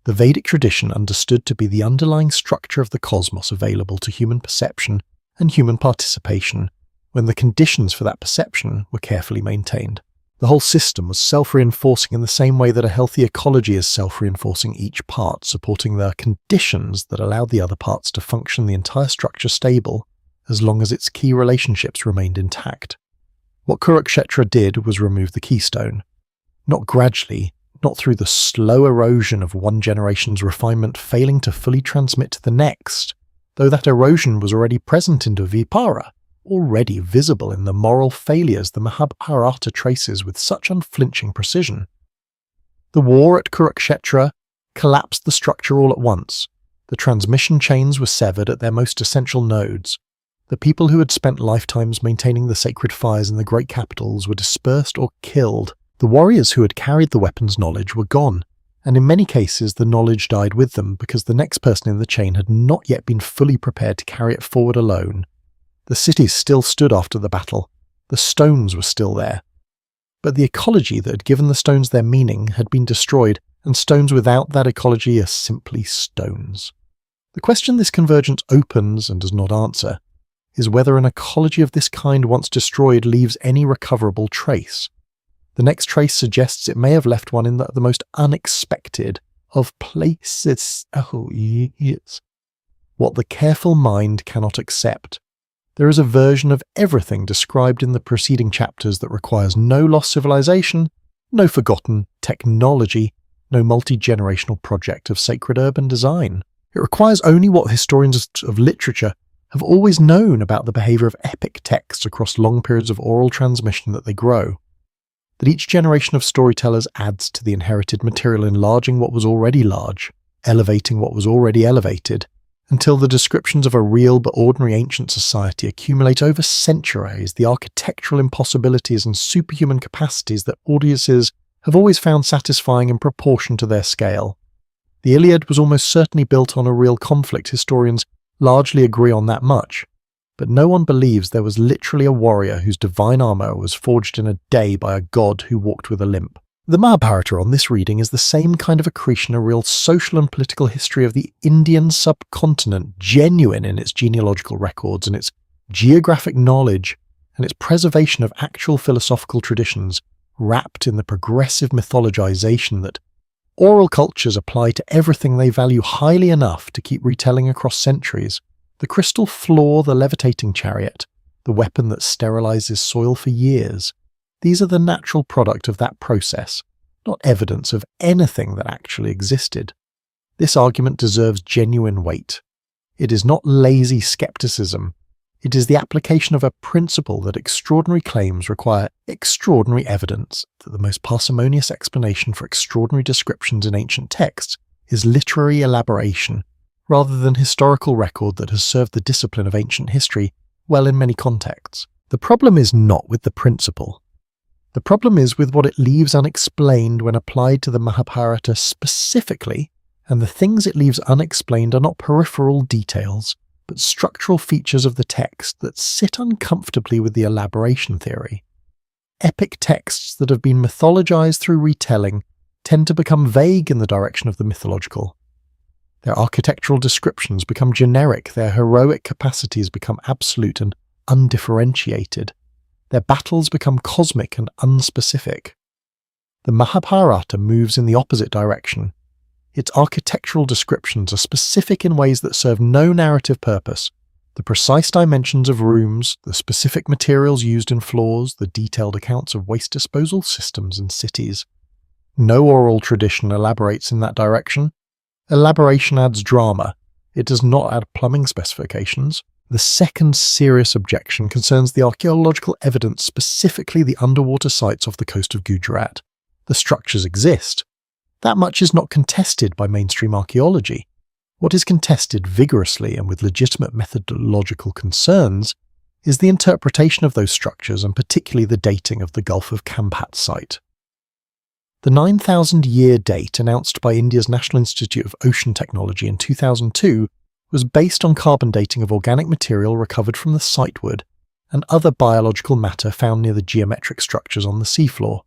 The Vedic tradition understood to be the underlying structure of the cosmos available to human perception and human participation when the conditions for that perception were carefully maintained. The whole system was self-reinforcing in the same way that a healthy ecology is self-reinforcing each part, supporting the conditions that allowed the other parts to function, the entire structure stable, as long as its key relationships remained intact. What Kurukshetra did was remove the keystone. Not gradually, not through the slow erosion of one generation's refinement failing to fully transmit to the next, though that erosion was already present in Dvapara. already visible in the moral failures the Mahabharata traces with such unflinching precision. The war at Kurukshetra collapsed the structure all at once. The transmission chains were severed at their most essential nodes. The people who had spent lifetimes maintaining the sacred fires in the great capitals were dispersed or killed. The warriors who had carried the weapons' knowledge were gone, and in many cases the knowledge died with them because the next person in the chain had not yet been fully prepared to carry it forward alone. The cities still stood after the battle. The stones were still there. But the ecology that had given the stones their meaning had been destroyed, and stones without that ecology are simply stones. The question this convergence opens and does not answer is whether an ecology of this kind once destroyed leaves any recoverable trace. The next trace suggests it may have left one in the most unexpected of places. Oh, yes. What the careful mind cannot accept. There is a version of everything described in the preceding chapters that requires no lost civilization, no forgotten technology, no multi-generational project of sacred urban design. It requires only what historians of literature have always known about the behavior of epic texts across long periods of oral transmission that they grow. That each generation of storytellers adds to the inherited material, enlarging what was already large, elevating what was already elevated, until the descriptions of a real but ordinary ancient society accumulate over centuries the architectural impossibilities and superhuman capacities that audiences have always found satisfying in proportion to their scale. The Iliad was almost certainly built on a real conflict. Historians largely agree on that much. But no one believes there was literally a warrior whose divine armour was forged in a day by a god who walked with a limp. The Mahabharata on this reading is the same kind of accretion, a real social and political history of the Indian subcontinent, genuine in its genealogical records and its geographic knowledge and its preservation of actual philosophical traditions, wrapped in the progressive mythologization that oral cultures apply to everything they value highly enough to keep retelling across centuries. The crystal floor, the levitating chariot, the weapon that sterilizes soil for years. These are the natural product of that process, not evidence of anything that actually existed. This argument deserves genuine weight. It is not lazy skepticism. It is the application of a principle that extraordinary claims require extraordinary evidence, that the most parsimonious explanation for extraordinary descriptions in ancient texts is literary elaboration, rather than historical record that has served the discipline of ancient history well in many contexts. The problem is not with the principle. The problem is with what it leaves unexplained when applied to the Mahabharata specifically, and the things it leaves unexplained are not peripheral details, but structural features of the text that sit uncomfortably with the elaboration theory. Epic texts that have been mythologized through retelling tend to become vague in the direction of the mythological. Their architectural descriptions become generic, their heroic capacities become absolute and undifferentiated, their battles become cosmic and unspecific. The Mahabharata moves in the opposite direction. Its architectural descriptions are specific in ways that serve no narrative purpose. The precise dimensions of rooms, the specific materials used in floors, the detailed accounts of waste disposal systems in cities. No oral tradition elaborates in that direction. Elaboration adds drama. It does not add plumbing specifications. The second serious objection concerns the archaeological evidence, specifically the underwater sites off the coast of Gujarat. The structures exist. That much is not contested by mainstream archaeology. What is contested vigorously and with legitimate methodological concerns is the interpretation of those structures, and particularly the dating of the Gulf of Kampat site. The 9,000-year date announced by India's National Institute of Ocean Technology in 2002 was based on carbon dating of organic material recovered from the sitewood and other biological matter found near the geometric structures on the seafloor.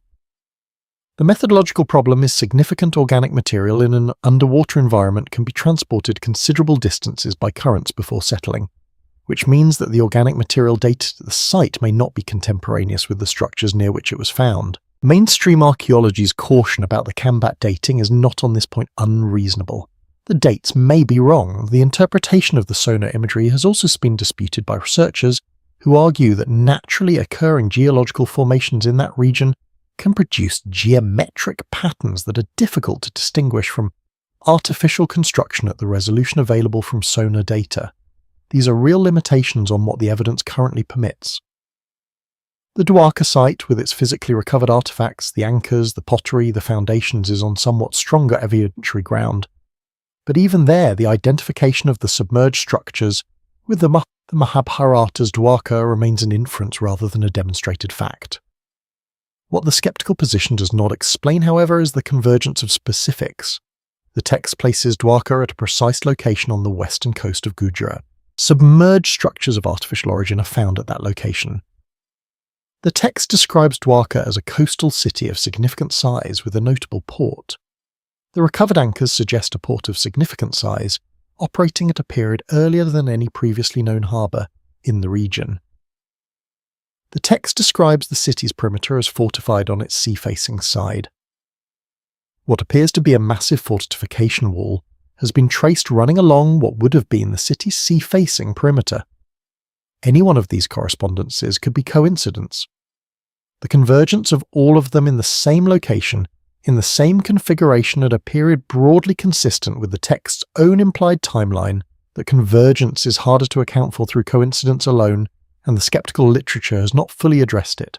The methodological problem is significant organic material in an underwater environment can be transported considerable distances by currents before settling, which means that the organic material dated at the site may not be contemporaneous with the structures near which it was found. Mainstream archaeology's caution about the Kambat dating is not on this point unreasonable. The dates may be wrong. The interpretation of the sonar imagery has also been disputed by researchers who argue that naturally occurring geological formations in that region can produce geometric patterns that are difficult to distinguish from artificial construction at the resolution available from sonar data. these are real limitations on what the evidence currently permits. The Dwarka site, with its physically recovered artifacts, the anchors, the pottery, the foundations, is on somewhat stronger evidentiary ground. But even there, the identification of the submerged structures with the Mahabharata's Dwarka remains an inference rather than a demonstrated fact. What the skeptical position does not explain, however, is the convergence of specifics. The text places Dwarka at a precise location on the western coast of Gujarat. Submerged structures of artificial origin are found at that location. The text describes Dwarka as a coastal city of significant size with a notable port. The recovered anchors suggest a port of significant size, operating at a period earlier than any previously known harbour in the region. The text describes the city's perimeter as fortified on its sea-facing side. What appears to be a massive fortification wall has been traced running along what would have been the city's sea-facing perimeter. Any one of these correspondences could be coincidence. The convergence of all of them in the same location, in the same configuration at a period broadly consistent with the text's own implied timeline, that convergence is harder to account for through coincidence alone, and the skeptical literature has not fully addressed it.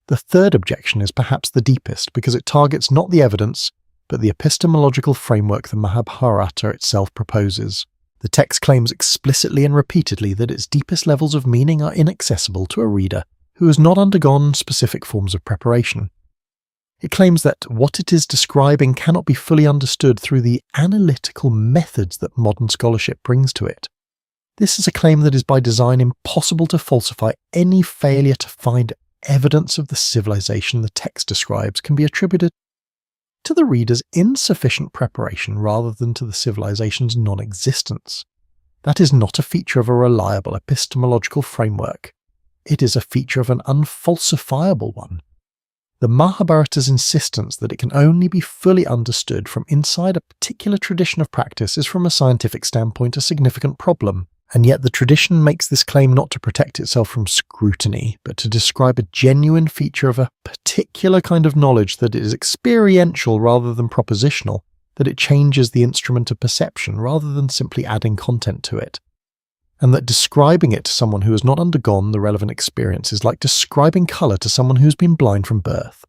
The third objection is perhaps the deepest because it targets not the evidence, but the epistemological framework the Mahabharata itself proposes. The text claims explicitly and repeatedly that its deepest levels of meaning are inaccessible to a reader who has not undergone specific forms of preparation. It claims that what it is describing cannot be fully understood through the analytical methods that modern scholarship brings to it. This is a claim that is by design impossible to falsify. Any failure to find evidence of the civilization the text describes can be attributed to the reader's insufficient preparation rather than to the civilization's non-existence. That is not a feature of a reliable epistemological framework. It is a feature of an unfalsifiable one. The Mahabharata's insistence that it can only be fully understood from inside a particular tradition of practice is from a scientific standpoint a significant problem, and yet the tradition makes this claim not to protect itself from scrutiny, but to describe a genuine feature of a particular kind of knowledge that is experiential rather than propositional, that it changes the instrument of perception rather than simply adding content to it, and that describing it to someone who has not undergone the relevant experience is like describing colour to someone who has been blind from birth.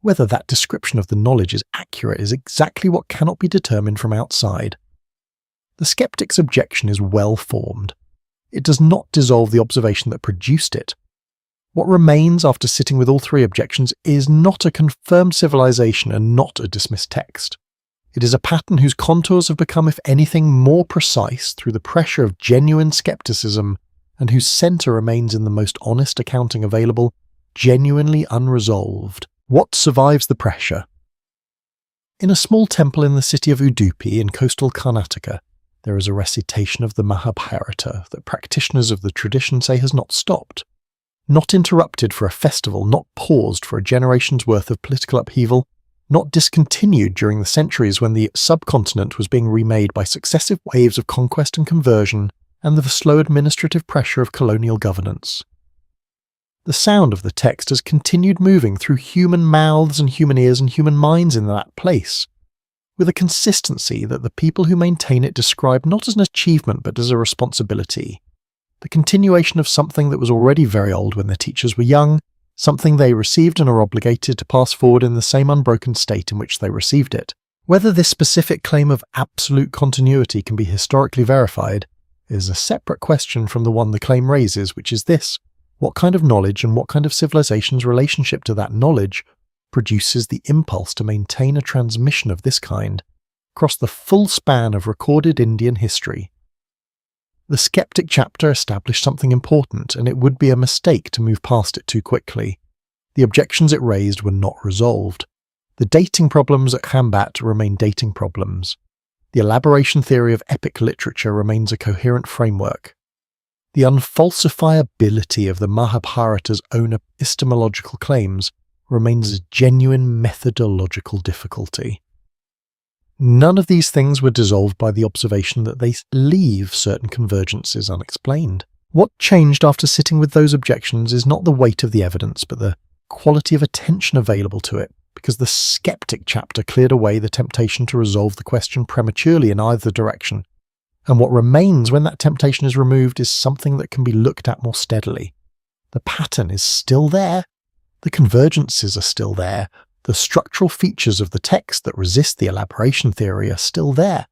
Whether that description of the knowledge is accurate is exactly what cannot be determined from outside. The skeptic's objection is well formed. It does not dissolve the observation that produced it. What remains after sitting with all three objections is not a confirmed civilization and not a dismissed text. It is a pattern whose contours have become, if anything, more precise through the pressure of genuine skepticism, and whose centre remains in the most honest accounting available, genuinely unresolved. What survives the pressure? In a small temple in the city of Udupi in coastal Karnataka, there is a recitation of the Mahabharata that practitioners of the tradition say has not stopped. Not interrupted for a festival, not paused for a generation's worth of political upheaval, not discontinued during the centuries when the subcontinent was being remade by successive waves of conquest and conversion and the slow administrative pressure of colonial governance. The sound of the text has continued moving through human mouths and human ears and human minds in that place, with a consistency that the people who maintain it describe not as an achievement but as a responsibility, the continuation of something that was already very old when their teachers were young, something they received and are obligated to pass forward in the same unbroken state in which they received it. Whether this specific claim of absolute continuity can be historically verified is a separate question from the one the claim raises, which is this: what kind of knowledge and what kind of civilization's relationship to that knowledge produces the impulse to maintain a transmission of this kind across the full span of recorded Indian history? The skeptic chapter established something important, and it would be a mistake to move past it too quickly. The objections it raised were not resolved. The dating problems at Khambat remain dating problems. The elaboration theory of epic literature remains a coherent framework. The unfalsifiability of the Mahabharata's own epistemological claims remains a genuine methodological difficulty. None of these things were dissolved by the observation that they leave certain convergences unexplained. What changed after sitting with those objections is not the weight of the evidence, but the quality of attention available to it, because the skeptic chapter cleared away the temptation to resolve the question prematurely in either direction, And what remains when that temptation is removed is something that can be looked at more steadily. The pattern is still there, the convergences are still there, the structural features of the text that resist the elaboration theory are still there.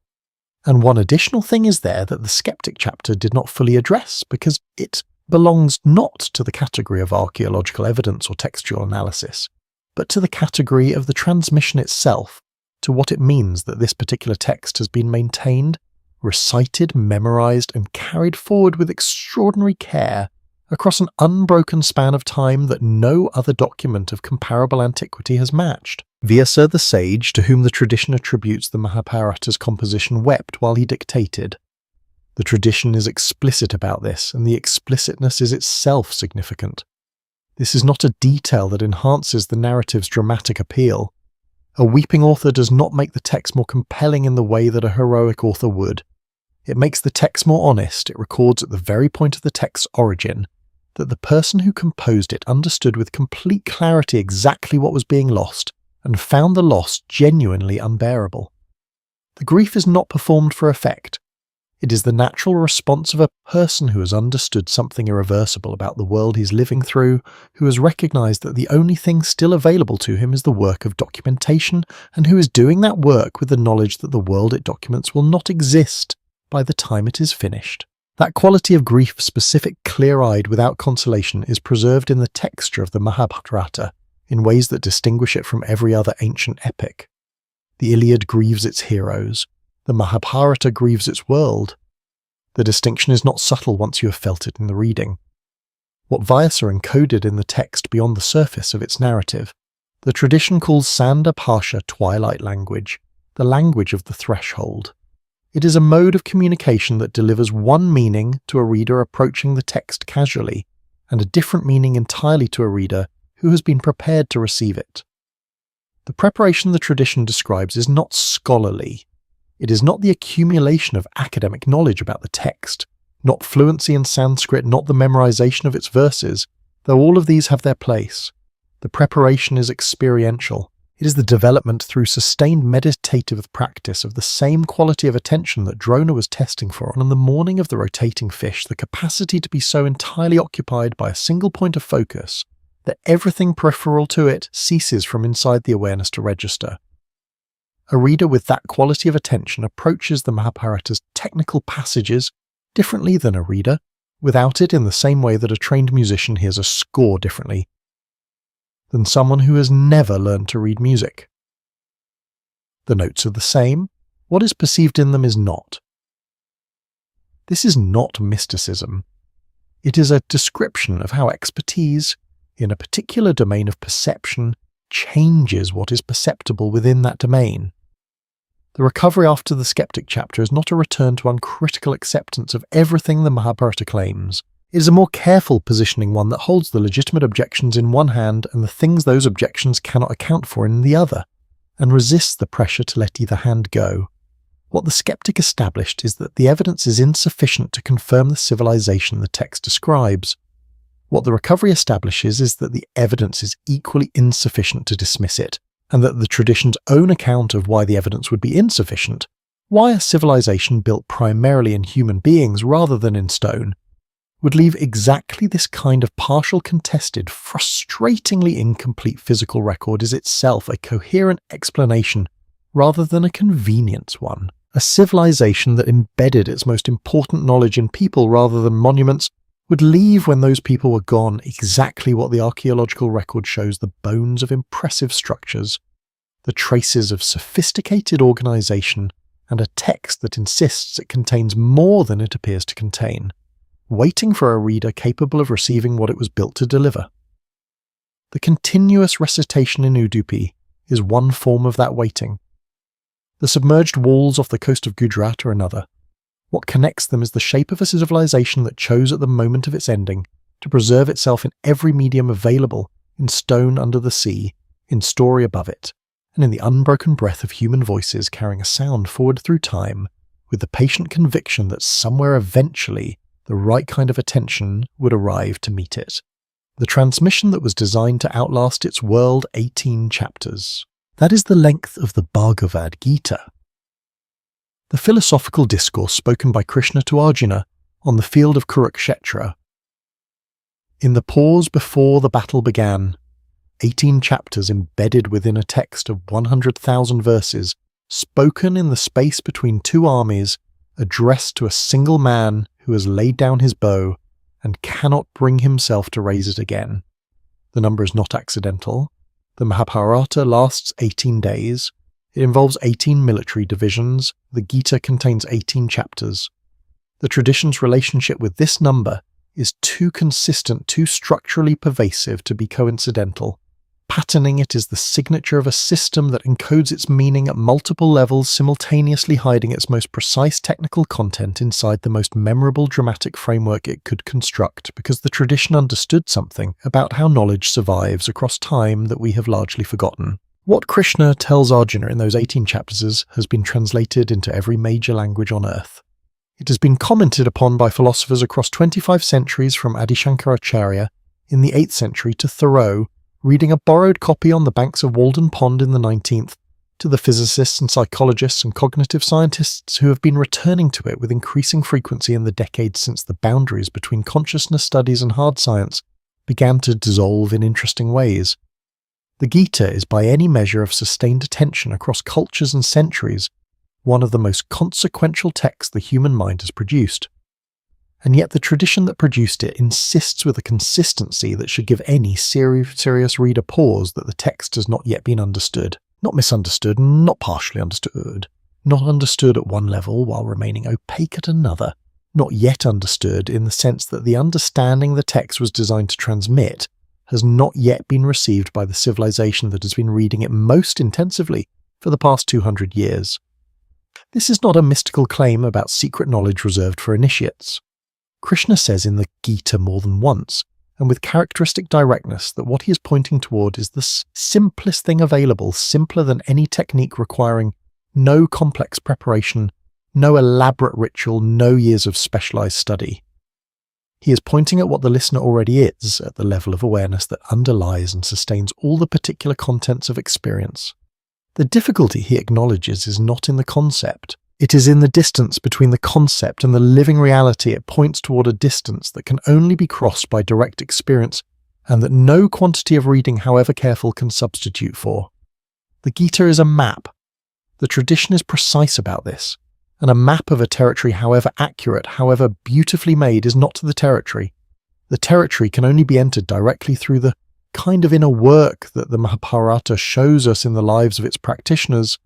And one additional thing is there that the skeptic chapter did not fully address because it belongs not to the category of archaeological evidence or textual analysis, but to the category of the transmission itself, to what it means that this particular text has been maintained, recited, memorized, and carried forward with extraordinary care across an unbroken span of time that no other document of comparable antiquity has matched. Vyasa the sage, to whom the tradition attributes the Mahabharata's composition, wept while he dictated. The tradition is explicit about this, and the explicitness is itself significant. This is not a detail that enhances the narrative's dramatic appeal. A weeping author does not make the text more compelling in the way that a heroic author would. It makes the text more honest. It records at the very point of the text's origin that the person who composed it understood with complete clarity exactly what was being lost, and found the loss genuinely unbearable. The grief is not performed for effect. It is the natural response of a person who has understood something irreversible about the world he's living through, who has recognized that the only thing still available to him is the work of documentation, and who is doing that work with the knowledge that the world it documents will not exist by the time it is finished. That quality of grief, specific, clear-eyed, without consolation, is preserved in the texture of the Mahabharata in ways that distinguish it from every other ancient epic. The Iliad grieves its heroes. The Mahabharata grieves its world. The distinction is not subtle once you have felt it in the reading. What Vyasa encoded in the text beyond the surface of its narrative, the tradition calls Sanda Pasha twilight language, the language of the threshold. It is a mode of communication that delivers one meaning to a reader approaching the text casually, and a different meaning entirely to a reader who has been prepared to receive it. The preparation the tradition describes is not scholarly. It is not the accumulation of academic knowledge about the text, not fluency in Sanskrit, not the memorization of its verses, though all of these have their place. The preparation is experiential. It is the development through sustained meditative practice of the same quality of attention that Drona was testing for on the morning of the rotating fish, the capacity to be so entirely occupied by a single point of focus that everything peripheral to it ceases from inside the awareness to register. A reader with that quality of attention approaches the Mahabharata's technical passages differently than a reader without it, in the same way that a trained musician hears a score differently than someone who has never learned to read music. The notes are the same, what is perceived in them is not. This is not mysticism. It is a description of how expertise in a particular domain of perception changes what is perceptible within that domain. The recovery after the skeptic chapter is not a return to uncritical acceptance of everything the Mahabharata claims. It is a more careful positioning, one that holds the legitimate objections in one hand and the things those objections cannot account for in the other, and resists the pressure to let either hand go. What the skeptic established is that the evidence is insufficient to confirm the civilization the text describes. What the recovery establishes is that the evidence is equally insufficient to dismiss it, and that the tradition's own account of why the evidence would be insufficient, why a civilization built primarily in human beings rather than in stone, would leave exactly this kind of partial, contested, frustratingly incomplete physical record is itself a coherent explanation rather than a convenience one. A civilization that embedded its most important knowledge in people rather than monuments would leave, when those people were gone, exactly what the archaeological record shows: the bones of impressive structures, the traces of sophisticated organization, and a text that insists it contains more than it appears to contain, waiting for a reader capable of receiving what it was built to deliver. The continuous recitation in Udupi is one form of that waiting. The submerged walls off the coast of Gujarat are another. What connects them is the shape of a civilization that chose at the moment of its ending to preserve itself in every medium available, in stone under the sea, in story above it, and in the unbroken breath of human voices carrying a sound forward through time, with the patient conviction that somewhere eventually the right kind of attention would arrive to meet it. The transmission that was designed to outlast its world 18 chapters. That is the length of the Bhagavad Gita. the philosophical discourse spoken by Krishna to Arjuna on the field of Kurukshetra. In the pause before the battle began, 18 chapters embedded within a text of 100,000 verses, spoken in the space between two armies, addressed to a single man who has laid down his bow and cannot bring himself to raise it again. The number is not accidental. The Mahabharata lasts 18 days. It involves 18 military divisions. The Gita contains 18 chapters. The tradition's relationship with this number is too consistent, too structurally pervasive to be coincidental. Patterning it is the signature of a system that encodes its meaning at multiple levels, simultaneously hiding its most precise technical content inside the most memorable dramatic framework it could construct, because the tradition understood something about how knowledge survives across time that we have largely forgotten. What Krishna tells Arjuna in those 18 chapters has been translated into every major language on earth. It has been commented upon by philosophers across 25 centuries, from Adi Shankaracharya in the 8th century to Thoreau, reading a borrowed copy on the banks of Walden Pond in the 19th, to the physicists and psychologists and cognitive scientists who have been returning to it with increasing frequency in the decades since the boundaries between consciousness studies and hard science began to dissolve in interesting ways. The Gita is, by any measure of sustained attention across cultures and centuries, one of the most consequential texts the human mind has produced. And yet the tradition that produced it insists with a consistency that should give any serious reader pause that the text has not yet been understood. Not misunderstood, not partially understood. Not understood at one level while remaining opaque at another. Not yet understood in the sense that the understanding the text was designed to transmit has not yet been received by the civilization that has been reading it most intensively for the past 200 years. This is not a mystical claim about secret knowledge reserved for initiates. Krishna says in the Gita more than once, and with characteristic directness, that what he is pointing toward is the simplest thing available, simpler than any technique, requiring no complex preparation, no elaborate ritual, no years of specialized study. He is pointing at what the listener already is, at the level of awareness that underlies and sustains all the particular contents of experience. The difficulty, he acknowledges, is not in the concept. It is in the distance between the concept and the living reality. It points toward a distance that can only be crossed by direct experience, and that no quantity of reading, however careful, can substitute for. The Gita is a map. The tradition is precise about this, and a map of a territory, however accurate, however beautifully made, is not the territory. The territory can only be entered directly through the kind of inner work that the Mahabharata shows us in the lives of its practitioners.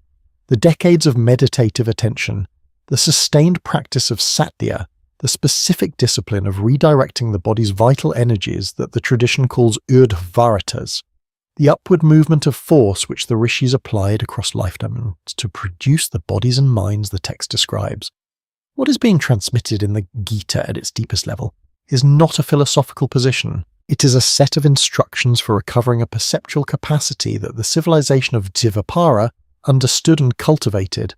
The decades of meditative attention, the sustained practice of satya, the specific discipline of redirecting the body's vital energies that the tradition calls urdhvaratas, the upward movement of force which the rishis applied across lifetimes to produce the bodies and minds the text describes. What is being transmitted in the Gita at its deepest level is not a philosophical position. It is a set of instructions for recovering a perceptual capacity that the civilization of Dvapara understood and cultivated,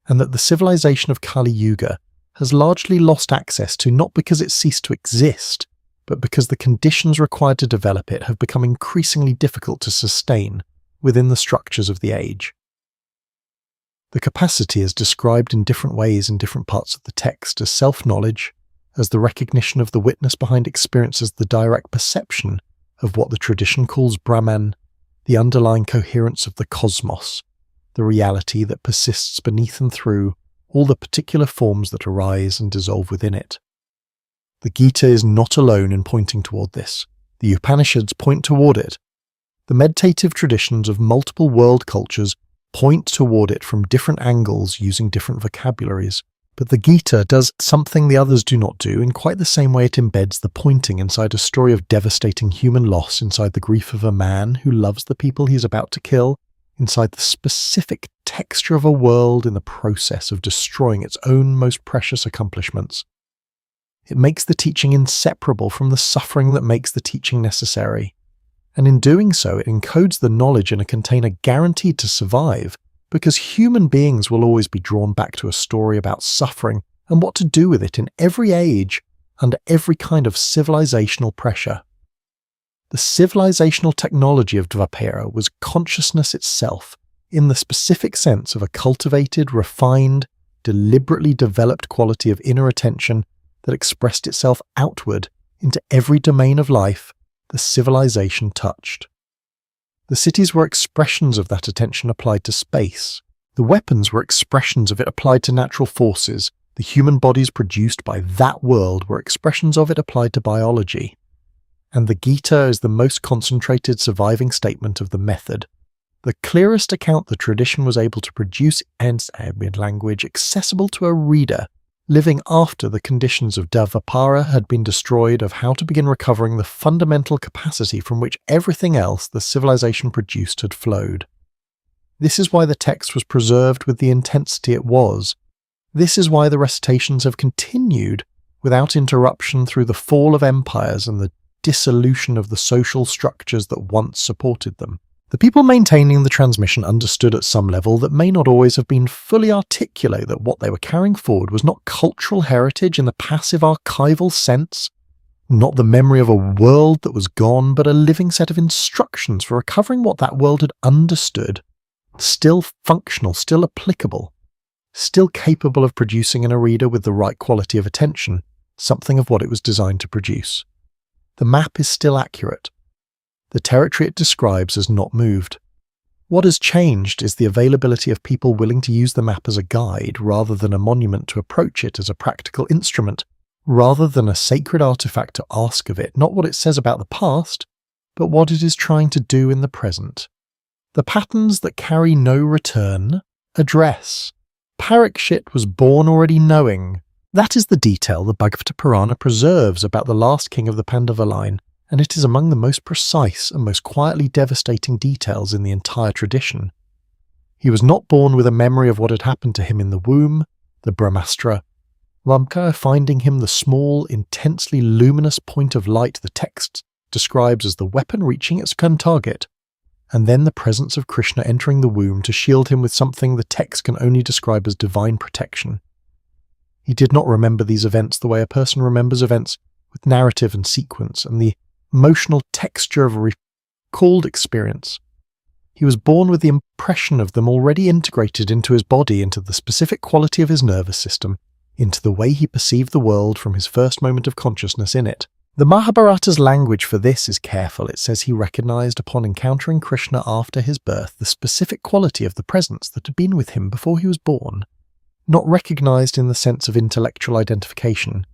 and that the civilization of Kali Yuga has largely lost access to, not because it ceased to exist, but because the conditions required to develop it have become increasingly difficult to sustain within the structures of the age. The capacity is described in different ways in different parts of the text, as self-knowledge, as the recognition of the witness behind experience, as the direct perception of what the tradition calls Brahman, the underlying coherence of the cosmos, the reality that persists beneath and through all the particular forms that arise and dissolve within it. The Gita is not alone in pointing toward this. The Upanishads point toward it. The meditative traditions of multiple world cultures point toward it from different angles using different vocabularies. But the Gita does something the others do not do in quite the same way it embeds the pointing inside a story of devastating human loss, inside the grief of a man who loves the people he is about to kill, inside the specific texture of a world in the process of destroying its own most precious accomplishments. It makes the teaching inseparable from the suffering that makes the teaching necessary, and in doing so it encodes the knowledge in a container guaranteed to survive, because human beings will always be drawn back to a story about suffering and what to do with it in every age, under every kind of civilizational pressure. The civilizational technology of Dvapara was consciousness itself, in the specific sense of a cultivated, refined, deliberately developed quality of inner attention that expressed itself outward into every domain of life the civilization touched. The cities were expressions of that attention applied to space. The weapons were expressions of it applied to natural forces. The human bodies produced by that world were expressions of it applied to biology. And the Gita is the most concentrated surviving statement of the method, the clearest account the tradition was able to produce in Arabian language accessible to a reader living after the conditions of Dvapara had been destroyed, of how to begin recovering the fundamental capacity from which everything else the civilization produced had flowed. This is why the text was preserved with the intensity it was. This is why the recitations have continued without interruption through the fall of empires and the dissolution of the social structures that once supported them. The people maintaining the transmission understood at some level that may not always have been fully articulate that what they were carrying forward was not cultural heritage in the passive archival sense, not the memory of a world that was gone, but a living set of instructions for recovering what that world had understood, still functional, still applicable, still capable of producing in a reader with the right quality of attention something of what it was designed to produce. The map is still accurate. The territory it describes has not moved. What has changed is the availability of people willing to use the map as a guide rather than a monument, to approach it as a practical instrument, rather than a sacred artifact to ask of it, not what it says about the past, but what it is trying to do in the present. The patterns that carry no return address. Parikshit was born already knowing. That is the detail the Bhagavata Purana preserves about the last king of the Pandava line, and it is among the most precise and most quietly devastating details in the entire tradition. He was not born with a memory of what had happened to him in the womb, the Brahmastra, Lamka finding him the small, intensely luminous point of light the text describes as the weapon reaching its target, and then the presence of Krishna entering the womb to shield him with something the text can only describe as divine protection. He did not remember these events the way a person remembers events with narrative and sequence and the emotional texture of a recalled experience. He was born with the impression of them already integrated into his body, into the specific quality of his nervous system, into the way he perceived the world from his first moment of consciousness in it. The Mahabharata's language for this is careful. It says he recognized upon encountering Krishna after his birth the specific quality of the presence that had been with him before he was born, not recognized in the sense of intellectual identification,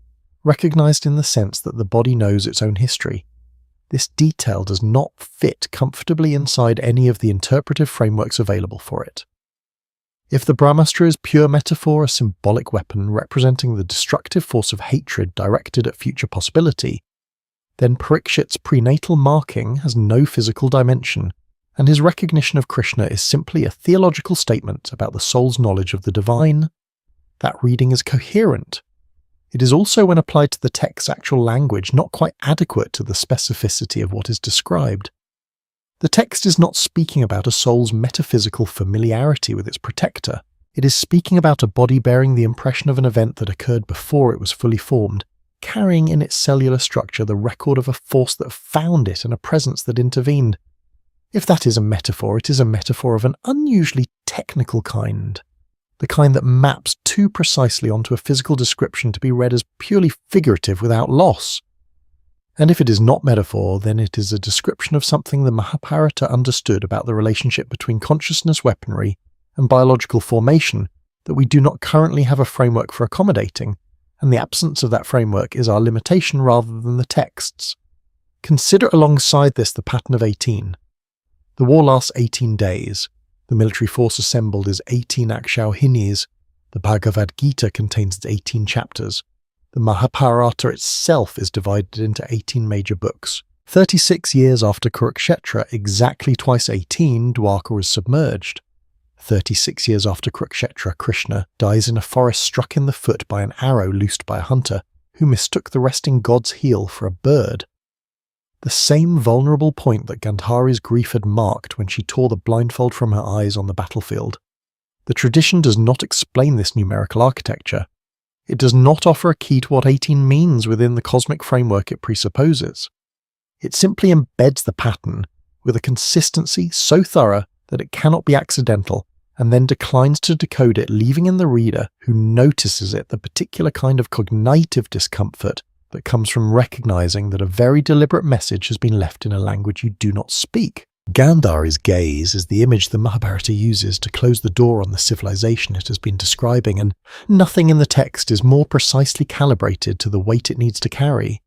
recognized in the sense that the body knows its own history. This detail does not fit comfortably inside any of the interpretive frameworks available for it. If the Brahmastra is pure metaphor, a symbolic weapon representing the destructive force of hatred directed at future possibility, then Parikshit's prenatal marking has no physical dimension, and his recognition of Krishna is simply a theological statement about the soul's knowledge of the divine. That reading is coherent. It is also, when applied to the text's actual language, not quite adequate to the specificity of what is described. The text is not speaking about a soul's metaphysical familiarity with its protector. It is speaking about a body bearing the impression of an event that occurred before it was fully formed, carrying in its cellular structure the record of a force that found it and a presence that intervened. If that is a metaphor, it is a metaphor of an unusually technical kind. The kind that maps too precisely onto a physical description to be read as purely figurative without loss. And if it is not metaphor, then it is a description of something the Mahabharata understood about the relationship between consciousness weaponry and biological formation that we do not currently have a framework for accommodating, and the absence of that framework is our limitation rather than the text's. Consider alongside this the pattern of 18. The war lasts 18 days. The military force assembled is 18 Akshauhinis. The Bhagavad Gita contains 18 chapters. The Mahabharata itself is divided into 18 major books. 36 years after Kurukshetra, exactly twice 18, Dwarka was submerged. 36 years after Kurukshetra, Krishna dies in a forest struck in the foot by an arrow loosed by a hunter, who mistook the resting god's heel for a bird. The same vulnerable point that Gandhari's grief had marked when she tore the blindfold from her eyes on the battlefield. The tradition does not explain this numerical architecture. It does not offer a key to what 18 means within the cosmic framework it presupposes. It simply embeds the pattern with a consistency so thorough that it cannot be accidental and then declines to decode it, leaving in the reader, who notices it, the particular kind of cognitive discomfort that comes from recognizing that a very deliberate message has been left in a language you do not speak. Gandhari's gaze is the image the Mahabharata uses to close the door on the civilization it has been describing, and nothing in the text is more precisely calibrated to the weight it needs to carry.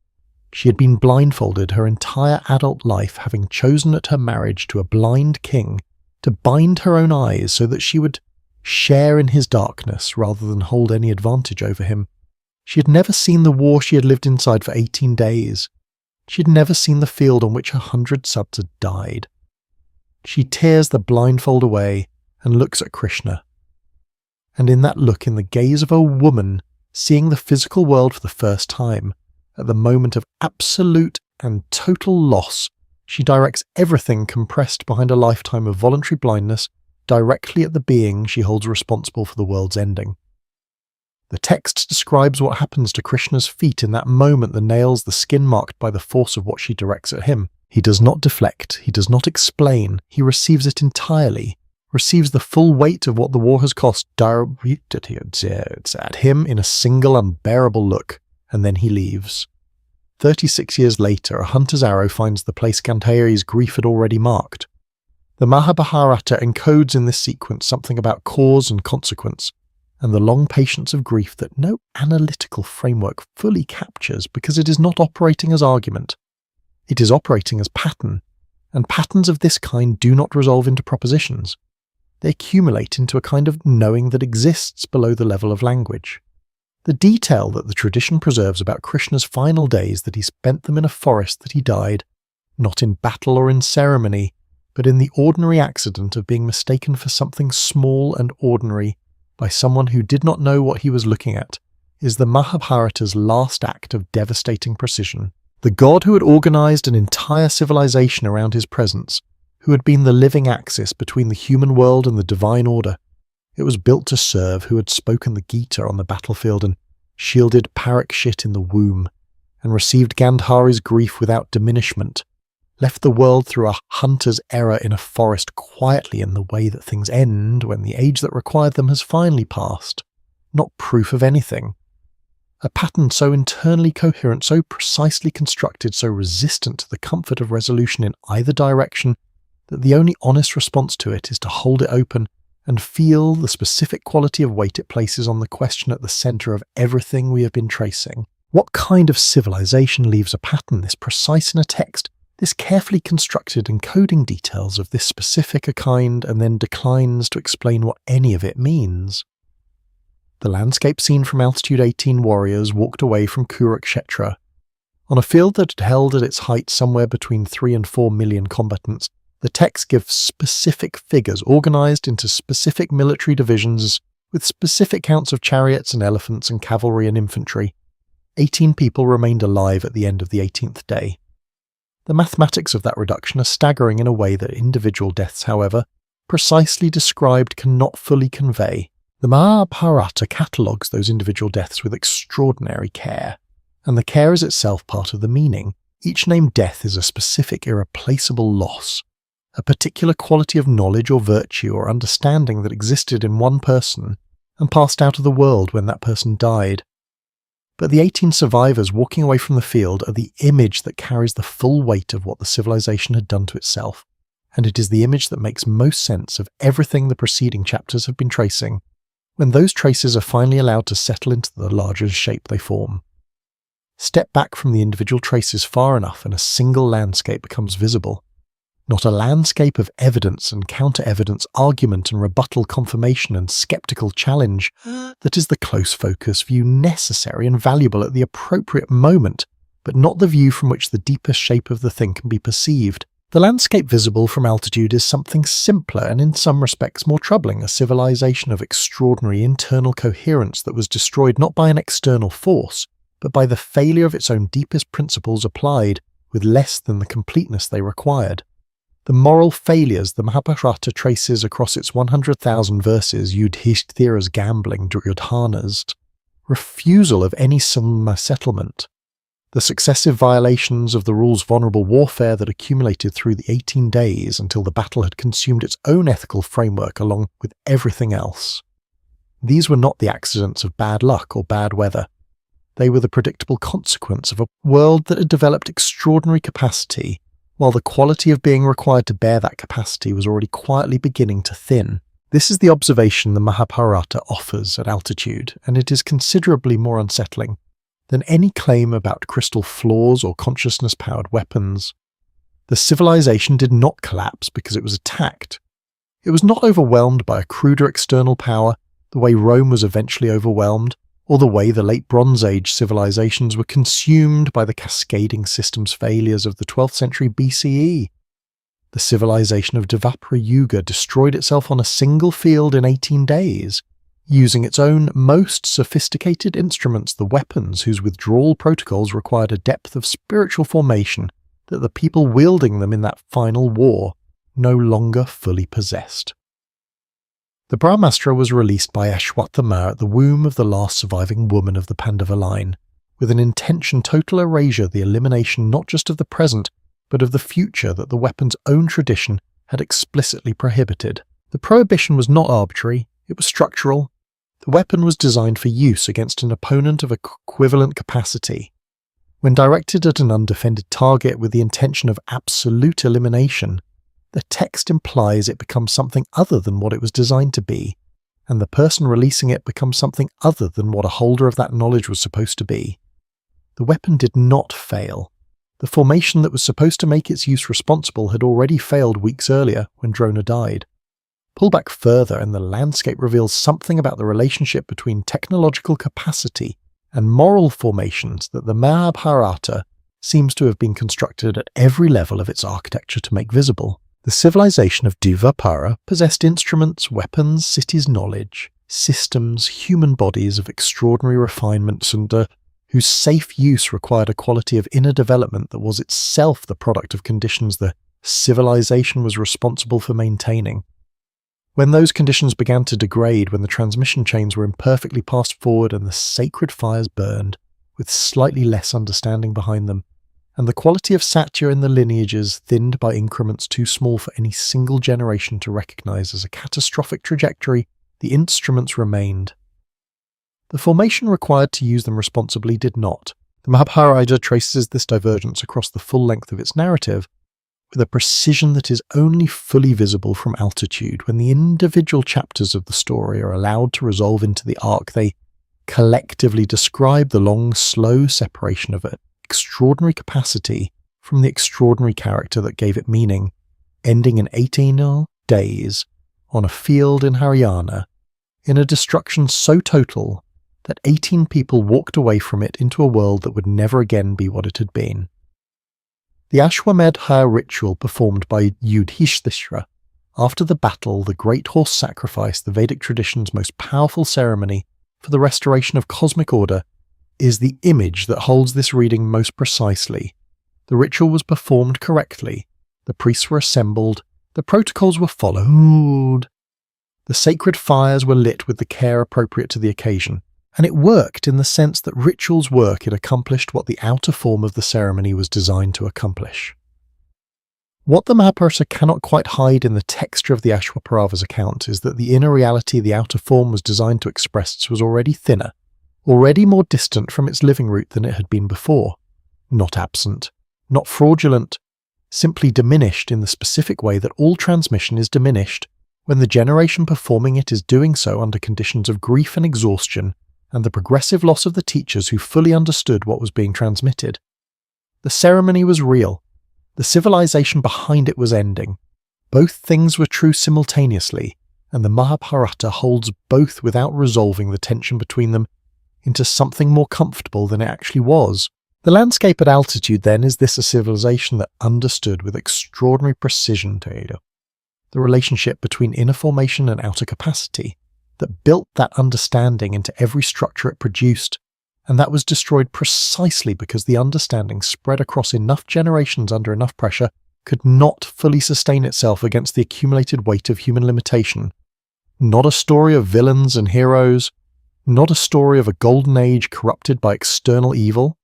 She had been blindfolded her entire adult life, having chosen at her marriage to a blind king to bind her own eyes so that she would share in his darkness rather than hold any advantage over him. She had never seen the war she had lived inside for 18 days. She had never seen the field on which 100 sons had died. She tears the blindfold away and looks at Krishna. And in that look, in the gaze of a woman seeing the physical world for the first time, at the moment of absolute and total loss, she directs everything compressed behind a lifetime of voluntary blindness directly at the being she holds responsible for the world's ending. The text describes what happens to Krishna's feet in that moment that nails the skin marked by the force of what she directs at him. He does not deflect, he does not explain, he receives it entirely, receives the full weight of what the war has cost at him in a single unbearable look, and then he leaves. 36 years later, a hunter's arrow finds the place Gandhari's grief had already marked. The Mahabharata encodes in this sequence something about cause and consequence, and the long patience of grief that no analytical framework fully captures because it is not operating as argument. It is operating as pattern, and patterns of this kind do not resolve into propositions. They accumulate into a kind of knowing that exists below the level of language. The detail that the tradition preserves about Krishna's final days, that he spent them in a forest, that he died, not in battle or in ceremony, but in the ordinary accident of being mistaken for something small and ordinary by someone who did not know what he was looking at, is the Mahabharata's last act of devastating precision. The god who had organized an entire civilization around his presence, who had been the living axis between the human world and the divine order. It was built to serve, who had spoken the Gita on the battlefield and shielded Parikshit in the womb, and received Gandhari's grief without diminishment, left the world through a hunter's error in a forest quietly in the way that things end when the age that required them has finally passed, not proof of anything. A pattern so internally coherent, so precisely constructed, so resistant to the comfort of resolution in either direction, that the only honest response to it is to hold it open and feel the specific quality of weight it places on the question at the centre of everything we have been tracing. What kind of civilization leaves a pattern this precise in a text, this carefully constructed encoding details of this specific a kind, and then declines to explain what any of it means? The landscape scene from Altitude 18 warriors walked away from Kurukshetra. On a field that had held at its height somewhere between 3 and 4 million combatants, the text gives specific figures organized into specific military divisions with specific counts of chariots and elephants and cavalry and infantry. 18 people remained alive at the end of the 18th day. The mathematics of that reduction are staggering in a way that individual deaths, however, precisely described, cannot fully convey. The Mahabharata catalogues those individual deaths with extraordinary care, and the care is itself part of the meaning. Each named death is a specific, irreplaceable loss, a particular quality of knowledge or virtue or understanding that existed in one person and passed out of the world when that person died. But the 18 survivors walking away from the field are the image that carries the full weight of what the civilization had done to itself, and it is the image that makes most sense of everything the preceding chapters have been tracing, when those traces are finally allowed to settle into the larger shape they form. Step back from the individual traces far enough and a single landscape becomes visible. Not a landscape of evidence and counter-evidence, argument and rebuttal, confirmation and skeptical challenge that is the close focus view necessary and valuable at the appropriate moment, but not the view from which the deepest shape of the thing can be perceived. The landscape visible from altitude is something simpler and in some respects more troubling, a civilization of extraordinary internal coherence that was destroyed not by an external force, but by the failure of its own deepest principles applied with less than the completeness they required. The moral failures the Mahabharata traces across its 100,000 verses, Yudhishthira's gambling, Duryodhana's refusal of any settlement, The successive violations of the rule's vulnerable warfare that accumulated through the 18 days until the battle had consumed its own ethical framework along with everything else. These were not the accidents of bad luck or bad weather. They were the predictable consequence of a world that had developed extraordinary capacity, while the quality of being required to bear that capacity was already quietly beginning to thin. This is the observation the Mahabharata offers at altitude, and it is considerably more unsettling than any claim about crystal floors or consciousness-powered weapons. The civilization did not collapse because it was attacked. It was not overwhelmed by a cruder external power, the way Rome was eventually overwhelmed, or the way the late Bronze Age civilizations were consumed by the cascading systems failures of the 12th century BCE. The civilization of Dvapara Yuga destroyed itself on a single field in 18 days, using its own most sophisticated instruments, the weapons whose withdrawal protocols required a depth of spiritual formation that the people wielding them in that final war no longer fully possessed. The Brahmastra was released by Ashwatthama at the womb of the last surviving woman of the Pandava line, with an intention total erasure, the elimination not just of the present, but of the future that the weapon's own tradition had explicitly prohibited. The prohibition was not arbitrary, it was structural. The weapon was designed for use against an opponent of equivalent capacity. When directed at an undefended target with the intention of absolute elimination, the text implies it becomes something other than what it was designed to be, and the person releasing it becomes something other than what a holder of that knowledge was supposed to be. The weapon did not fail. The formation that was supposed to make its use responsible had already failed weeks earlier when Drona died. Pull back further and the landscape reveals something about the relationship between technological capacity and moral formations that the Mahabharata seems to have been constructed at every level of its architecture to make visible. The civilization of Dvapara possessed instruments, weapons, cities, knowledge, systems, human bodies of extraordinary refinements and whose safe use required a quality of inner development that was itself the product of conditions the civilization was responsible for maintaining. When those conditions began to degrade, when the transmission chains were imperfectly passed forward and the sacred fires burned, with slightly less understanding behind them, and the quality of Satya in the lineages thinned by increments too small for any single generation to recognize as a catastrophic trajectory, the instruments remained. The formation required to use them responsibly did not. The Mahabharata traces this divergence across the full length of its narrative, with a precision that is only fully visible from altitude. When the individual chapters of the story are allowed to resolve into the arc, they collectively describe the long, slow separation of it. Extraordinary capacity from the extraordinary character that gave it meaning, ending in 18 days on a field in Haryana, in a destruction so total that 18 people walked away from it into a world that would never again be what it had been. The Ashwamedha ritual performed by Yudhishthira after the battle, the great horse sacrifice, the Vedic tradition's most powerful ceremony for the restoration of cosmic order, is the image that holds this reading most precisely. The ritual was performed correctly, the priests were assembled, the protocols were followed, the sacred fires were lit with the care appropriate to the occasion, and it worked in the sense that rituals work. It accomplished what the outer form of the ceremony was designed to accomplish. What the Mahabharata cannot quite hide in the texture of the Ashwaparava's account is that the inner reality the outer form was designed to express was already thinner, already more distant from its living root than it had been before, not absent, not fraudulent, simply diminished in the specific way that all transmission is diminished when the generation performing it is doing so under conditions of grief and exhaustion and the progressive loss of the teachers who fully understood what was being transmitted. The ceremony was real. The civilization behind it was ending. Both things were true simultaneously, and the Mahabharata holds both without resolving the tension between them into something more comfortable than it actually was. The landscape at altitude, then, is this a civilization that understood with extraordinary precision the relationship between inner formation and outer capacity, that built that understanding into every structure it produced, and that was destroyed precisely because the understanding spread across enough generations under enough pressure could not fully sustain itself against the accumulated weight of human limitation. Not a story of villains and heroes, not a story of a golden age corrupted by external evil,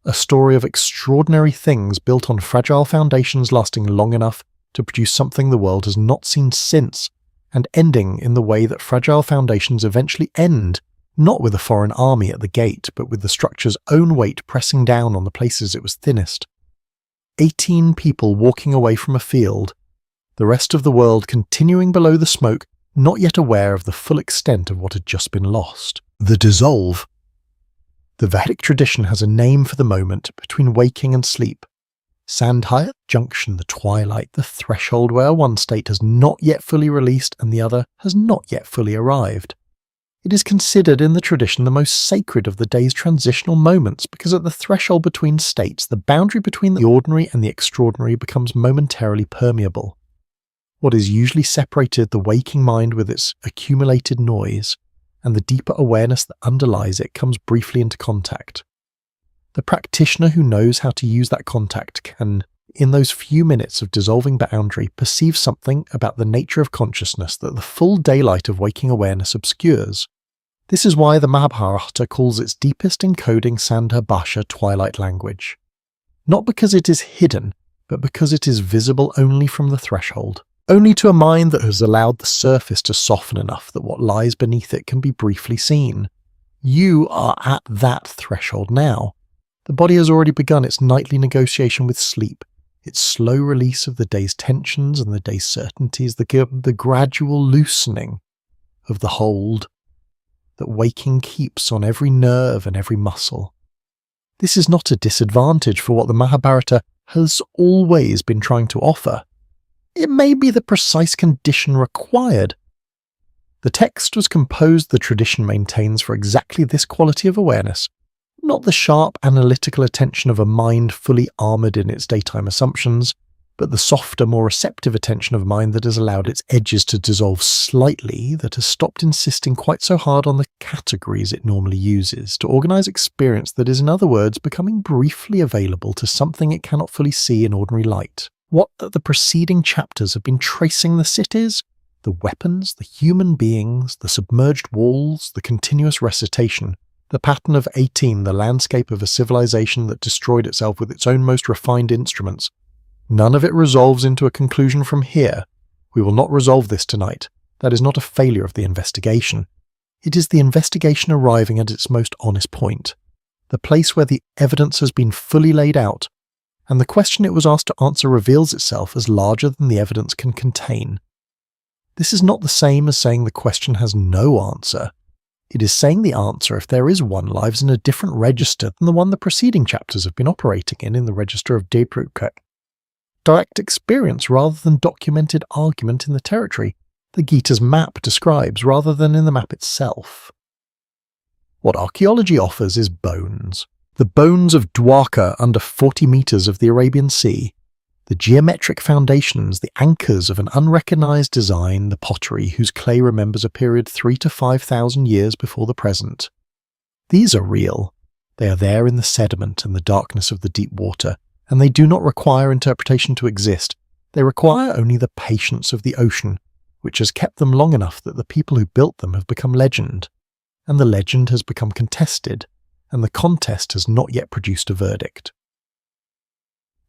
a story of extraordinary things built on fragile foundations lasting long enough to produce something the world has not seen since, and ending in the way that fragile foundations eventually end, not with a foreign army at the gate, but with the structure's own weight pressing down on the places it was thinnest. 18 people walking away from a field, the rest of the world continuing below the smoke, not yet aware of the full extent of what had just been lost. The dissolve. The Vedic tradition has a name for the moment between waking and sleep. Sandhya junction, the twilight, the threshold where one state has not yet fully released and the other has not yet fully arrived. It is considered in the tradition the most sacred of the day's transitional moments because at the threshold between states, the boundary between the ordinary and the extraordinary becomes momentarily permeable. What is usually separated, the waking mind with its accumulated noise, and the deeper awareness that underlies it comes briefly into contact. The practitioner who knows how to use that contact can, in those few minutes of dissolving boundary, perceive something about the nature of consciousness that the full daylight of waking awareness obscures. This is why the Mahabharata calls its deepest encoding Sandhya Bhasha twilight language. Not because it is hidden, but because it is visible only from the threshold. Only to a mind that has allowed the surface to soften enough that what lies beneath it can be briefly seen. You are at that threshold now. The body has already begun its nightly negotiation with sleep, its slow release of the day's tensions and the day's certainties, the gradual loosening of the hold that waking keeps on every nerve and every muscle. This is not a disadvantage for what the Mahabharata has always been trying to offer. It may be the precise condition required. The text was composed, the tradition maintains, for exactly this quality of awareness, not the sharp analytical attention of a mind fully armoured in its daytime assumptions, but the softer, more receptive attention of a mind that has allowed its edges to dissolve slightly, that has stopped insisting quite so hard on the categories it normally uses, to organise experience that is, in other words, becoming briefly available to something it cannot fully see in ordinary light. What the preceding chapters have been tracing the cities, the weapons, the human beings, the submerged walls, the continuous recitation, the pattern of 18, the landscape of a civilization that destroyed itself with its own most refined instruments. None of it resolves into a conclusion from here. We will not resolve this tonight. That is not a failure of the investigation. It is the investigation arriving at its most honest point, the place where the evidence has been fully laid out, and the question it was asked to answer reveals itself as larger than the evidence can contain. This is not the same as saying the question has no answer. It is saying the answer, if there is one, lives in a different register than the one the preceding chapters have been operating in the register of Dvapara. Direct experience rather than documented argument in the territory, the Gita's map describes rather than in the map itself. What archaeology offers is bones. The bones of Dwarka under 40 meters of the Arabian Sea, the geometric foundations, the anchors of an unrecognized design, the pottery whose clay remembers a period 3,000 to 5,000 years before the present. These are real. They are there in the sediment and the darkness of the deep water, and they do not require interpretation to exist. They require only the patience of the ocean, which has kept them long enough that the people who built them have become legend, and the legend has become contested, and the contest has not yet produced a verdict.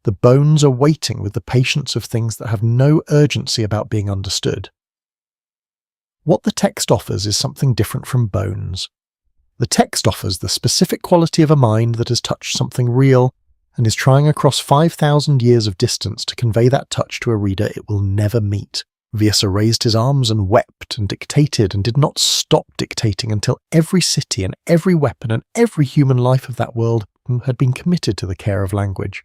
The bones are waiting with the patience of things that have no urgency about being understood. What the text offers is something different from bones. The text offers the specific quality of a mind that has touched something real and is trying across 5,000 years of distance to convey that touch to a reader it will never meet. Vyasa raised his arms and wept and dictated and did not stop dictating until every city and every weapon and every human life of that world had been committed to the care of language.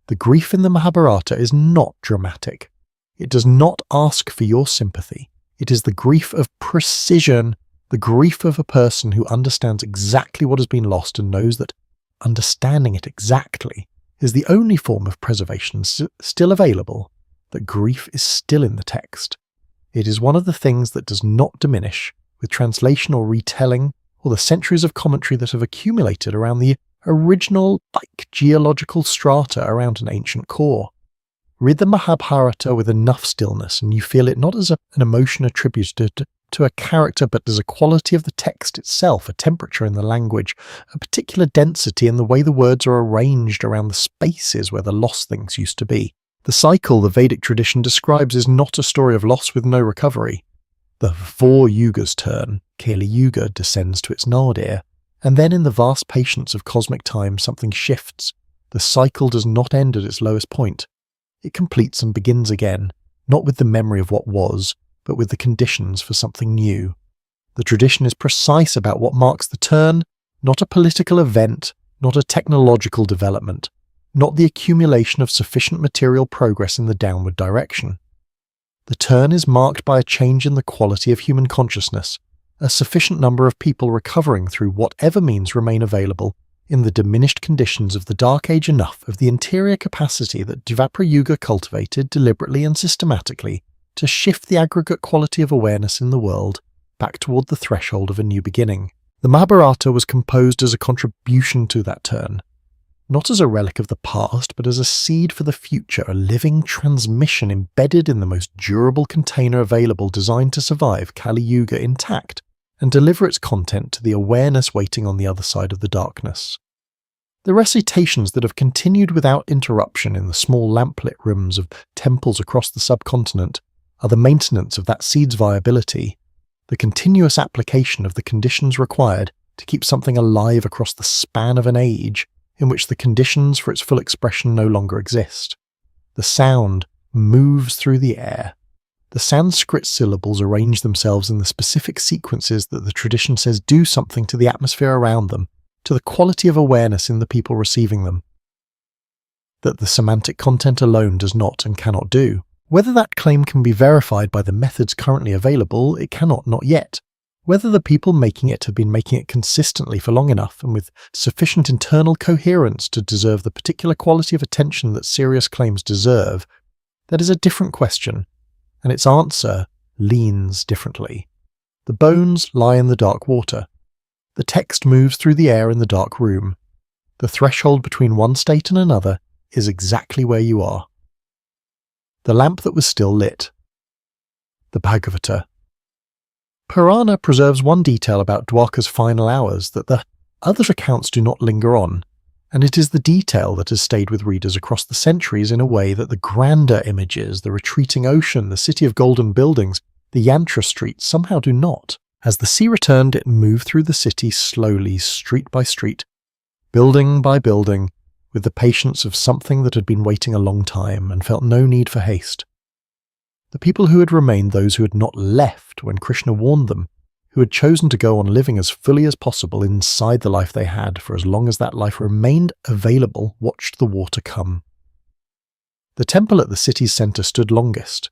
The grief in the Mahabharata is not dramatic. It does not ask for your sympathy. It is the grief of precision, the grief of a person who understands exactly what has been lost and knows that understanding it exactly is the only form of preservation still available, that grief is still in the text. It is one of the things that does not diminish with translation or retelling or the centuries of commentary that have accumulated around the original, like geological strata around an ancient core. Read the Mahabharata with enough stillness and you feel it not as an emotion attributed to to a character, but there's a quality of the text itself, a temperature in the language, a particular density in the way the words are arranged around the spaces where the lost things used to be. The cycle the Vedic tradition describes is not a story of loss with no recovery. The 4 yugas turn, Kali Yuga descends to its nadir, and then in the vast patience of cosmic time something shifts. The cycle does not end at its lowest point. It completes and begins again, not with the memory of what was, but with the conditions for something new. The tradition is precise about what marks the turn, not a political event, not a technological development, not the accumulation of sufficient material progress in the downward direction. The turn is marked by a change in the quality of human consciousness, a sufficient number of people recovering through whatever means remain available in the diminished conditions of the Dark Age enough of the interior capacity that Dvapara Yuga cultivated deliberately and systematically to shift the aggregate quality of awareness in the world back toward the threshold of a new beginning. The Mahabharata was composed as a contribution to that turn, not as a relic of the past, but as a seed for the future, a living transmission embedded in the most durable container available designed to survive Kali Yuga intact and deliver its content to the awareness waiting on the other side of the darkness. The recitations that have continued without interruption in the small lamplit rooms of temples across the subcontinent are the maintenance of that seed's viability, the continuous application of the conditions required to keep something alive across the span of an age in which the conditions for its full expression no longer exist. The sound moves through the air. The Sanskrit syllables arrange themselves in the specific sequences that the tradition says do something to the atmosphere around them, to the quality of awareness in the people receiving them, that the semantic content alone does not and cannot do. Whether that claim can be verified by the methods currently available, it cannot not yet. Whether the people making it have been making it consistently for long enough and with sufficient internal coherence to deserve the particular quality of attention that serious claims deserve, that is a different question, and its answer leans differently. The bones lie in the dark water. The text moves through the air in the dark room. The threshold between one state and another is exactly where you are. The lamp that was still lit. The Bhagavata. Purana preserves one detail about Dwarka's final hours that the other accounts do not linger on, and it is the detail that has stayed with readers across the centuries in a way that the grander images, the retreating ocean, the city of golden buildings, the yantra streets somehow do not. As the sea returned, it moved through the city slowly, street by street, building by building, with the patience of something that had been waiting a long time and felt no need for haste. The people who had remained those who had not left when Krishna warned them, who had chosen to go on living as fully as possible inside the life they had for as long as that life remained available, watched the water come. The temple at the city's centre stood longest.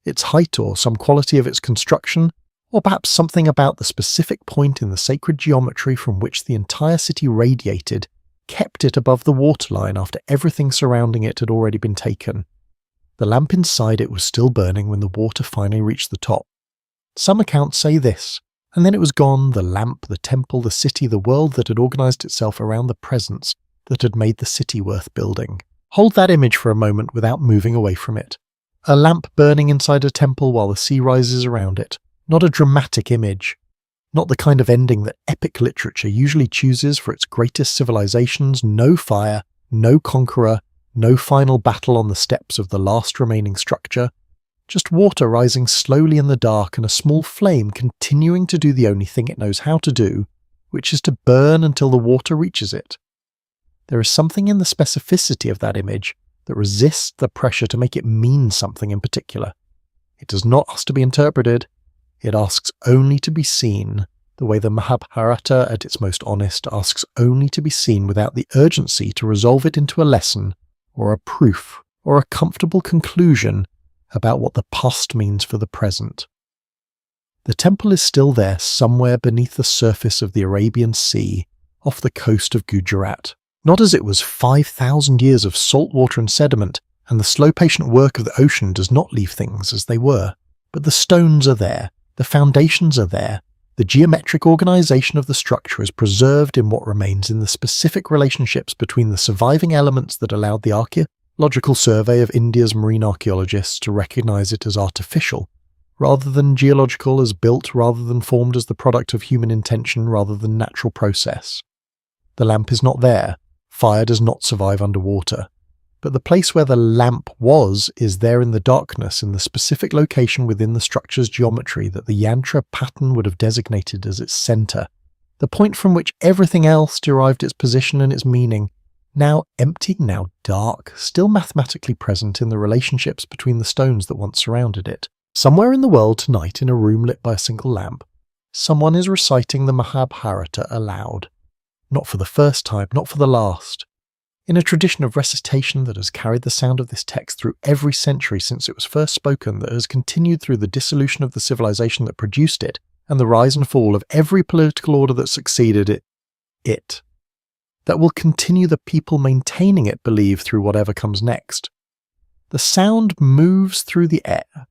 Its height or some quality of its construction, or perhaps something about the specific point in the sacred geometry from which the entire city radiated, kept it above the waterline after everything surrounding it had already been taken. The lamp inside it was still burning when the water finally reached the top. Some accounts say this, and then it was gone, the lamp, the temple, the city, the world that had organized itself around the presence that had made the city worth building. Hold that image for a moment without moving away from it. A lamp burning inside a temple while the sea rises around it. Not a dramatic image. Not the kind of ending that epic literature usually chooses for its greatest civilizations. No fire, no conqueror, no final battle on the steps of the last remaining structure. Just water rising slowly in the dark and a small flame continuing to do the only thing it knows how to do, which is to burn until the water reaches it. There is something in the specificity of that image that resists the pressure to make it mean something in particular. It does not ask to be interpreted. It asks only to be seen, the way the Mahabharata at its most honest asks only to be seen without the urgency to resolve it into a lesson, or a proof, or a comfortable conclusion about what the past means for the present. The temple is still there somewhere beneath the surface of the Arabian Sea, off the coast of Gujarat. Not as it was 5,000 years of salt water and sediment, and the slow patient work of the ocean does not leave things as they were, but the stones are there, the foundations are there, the geometric organization of the structure is preserved in what remains in the specific relationships between the surviving elements that allowed the archaeological survey of India's marine archaeologists to recognize it as artificial, rather than geological, as built rather than formed as the product of human intention rather than natural process. The lamp is not there. Fire does not survive underwater. But the place where the lamp was is there in the darkness, in the specific location within the structure's geometry that the yantra pattern would have designated as its center, the point from which everything else derived its position and its meaning, now empty, now dark, still mathematically present in the relationships between the stones that once surrounded it. Somewhere in the world tonight, in a room lit by a single lamp, someone is reciting the Mahabharata aloud. Not for the first time, not for the last. In a tradition of recitation that has carried the sound of this text through every century since it was first spoken, that has continued through the dissolution of the civilization that produced it, and the rise and fall of every political order that succeeded it. That will continue the people maintaining it believe through whatever comes next. The sound moves through the air.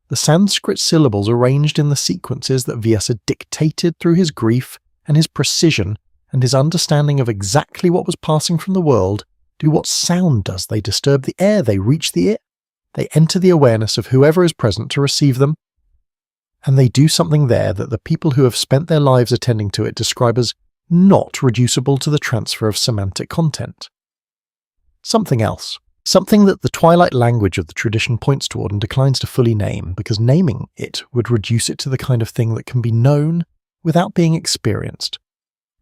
The Sanskrit syllables arranged in the sequences that Vyasa dictated through his grief and his precision and his understanding of exactly what was passing from the world do what sound does. They disturb the air, they reach the ear, they enter the awareness of whoever is present to receive them, and they do something there that the people who have spent their lives attending to it describe as not reducible to the transfer of semantic content. Something else. Something that the twilight language of the tradition points toward and declines to fully name, because naming it would reduce it to the kind of thing that can be known without being experienced.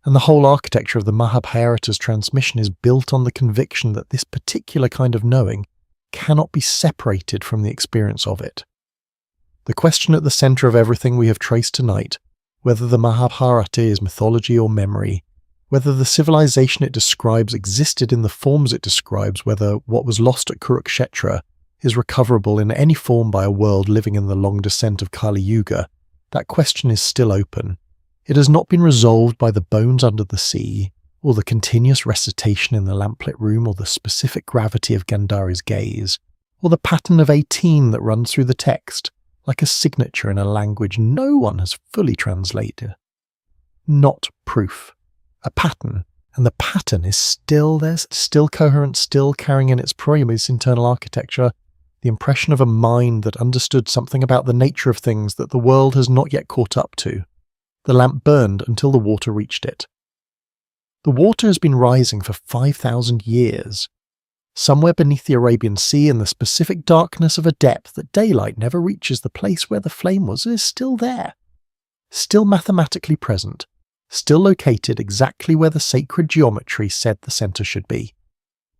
And the whole architecture of the Mahabharata's transmission is built on the conviction that this particular kind of knowing cannot be separated from the experience of it. The question at the center of everything we have traced tonight, whether the Mahabharata is mythology or memory, whether the civilization it describes existed in the forms it describes, whether what was lost at Kurukshetra is recoverable in any form by a world living in the long descent of Kali Yuga, that question is still open. It has not been resolved by the bones under the sea, or the continuous recitation in the lamplit room, or the specific gravity of Gandhari's gaze, or the pattern of 18 that runs through the text, like a signature in a language no one has fully translated. Not proof. A pattern, and the pattern is still there, still coherent, still carrying in its previous internal architecture the impression of a mind that understood something about the nature of things that the world has not yet caught up to. The lamp burned until the water reached it. The water has been rising for 5,000 years. Somewhere beneath the Arabian Sea, in the specific darkness of a depth that daylight never reaches, the place where the flame was is still there, still mathematically present, still located exactly where the sacred geometry said the center should be.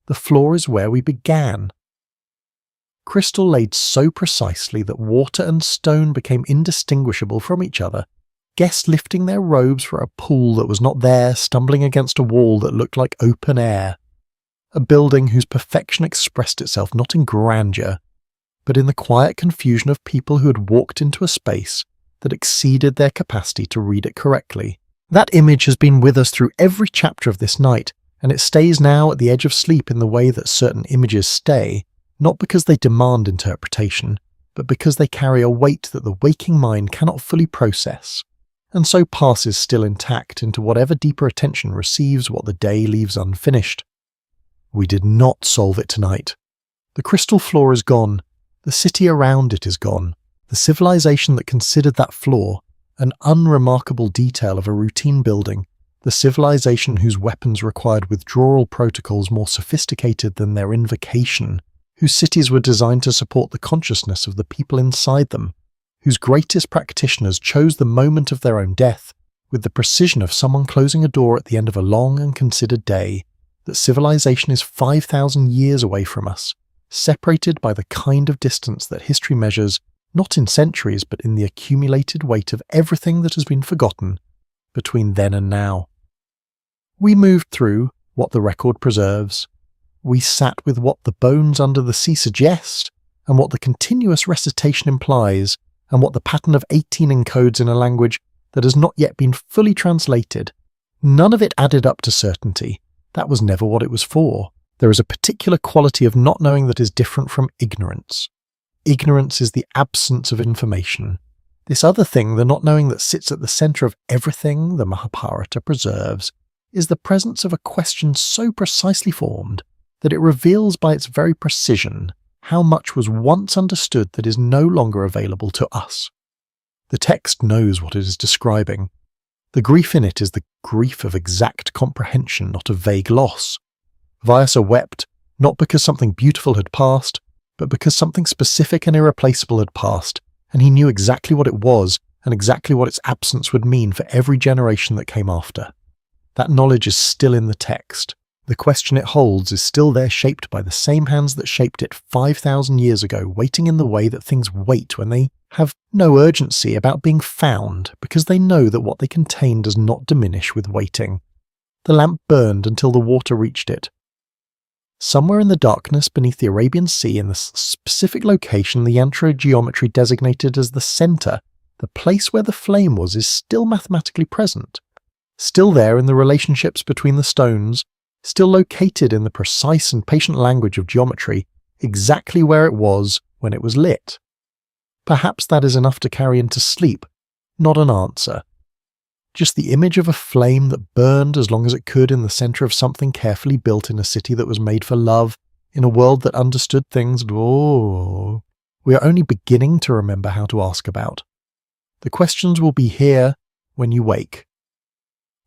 The floor is where we began. Crystal laid so precisely that water and stone became indistinguishable from each other, guests lifting their robes for a pool that was not there, stumbling against a wall that looked like open air, a building whose perfection expressed itself not in grandeur, but in the quiet confusion of people who had walked into a space that exceeded their capacity to read it correctly. That image has been with us through every chapter of this night, and it stays now at the edge of sleep in the way that certain images stay, not because they demand interpretation, but because they carry a weight that the waking mind cannot fully process, and so passes still intact into whatever deeper attention receives what the day leaves unfinished. We did not solve it tonight. The crystal floor is gone, the city around it is gone, the civilization that considered that floor an unremarkable detail of a routine building, the civilization whose weapons required withdrawal protocols more sophisticated than their invocation, whose cities were designed to support the consciousness of the people inside them, whose greatest practitioners chose the moment of their own death with the precision of someone closing a door at the end of a long and considered day, that civilization is 5,000 years away from us, separated by the kind of distance that history measures not in centuries but in the accumulated weight of everything that has been forgotten between then and now. We moved through what the record preserves. We sat with what the bones under the sea suggest, and what the continuous recitation implies, and what the pattern of 18 encodes in a language that has not yet been fully translated. None of it added up to certainty. That was never what it was for. There is a particular quality of not knowing that is different from ignorance. Ignorance is the absence of information. This other thing, the not knowing that sits at the center of everything the Mahabharata preserves, is the presence of a question so precisely formed that it reveals by its very precision how much was once understood that is no longer available to us. The text knows what it is describing. The grief in it is the grief of exact comprehension, not of vague loss. Vyasa wept, not because something beautiful had passed, but because something specific and irreplaceable had passed, and he knew exactly what it was and exactly what its absence would mean for every generation that came after. That knowledge is still in the text. The question it holds is still there, shaped by the same hands that shaped it 5,000 years ago, waiting in the way that things wait when they have no urgency about being found, because they know that what they contain does not diminish with waiting. The lamp burned until the water reached it. Somewhere in the darkness beneath the Arabian Sea, in the specific location the yantra geometry designated as the center, the place where the flame was is still mathematically present. Still there in the relationships between the stones, still located in the precise and patient language of geometry, exactly where it was when it was lit. Perhaps that is enough to carry into sleep, not an answer. Just the image of a flame that burned as long as it could in the center of something carefully built in a city that was made for love, in a world that understood things we are only beginning to remember how to ask about. The questions will be here when you wake.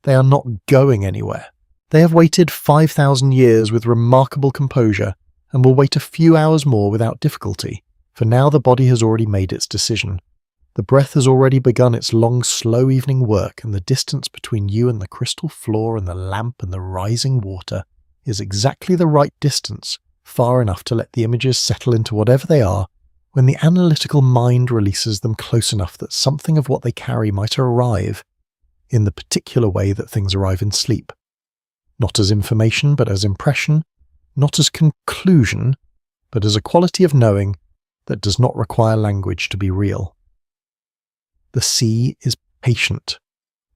They are not going anywhere. They have waited 5,000 years with remarkable composure, and will wait a few hours more without difficulty, for now the body has already made its decision. The breath has already begun its long, slow evening work, and the distance between you and the crystal floor and the lamp and the rising water is exactly the right distance, far enough to let the images settle into whatever they are, when the analytical mind releases them close enough that something of what they carry might arrive, in the particular way that things arrive in sleep. Not as information, but as impression, not as conclusion, but as a quality of knowing that does not require language to be real. The sea is patient.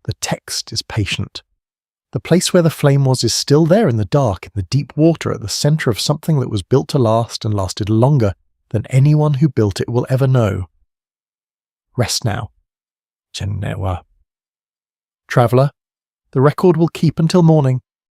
The text is patient. The place where the flame was is still there in the dark, in the deep water, at the center of something that was built to last and lasted longer than anyone who built it will ever know. Rest now. Traveller, the record will keep until morning.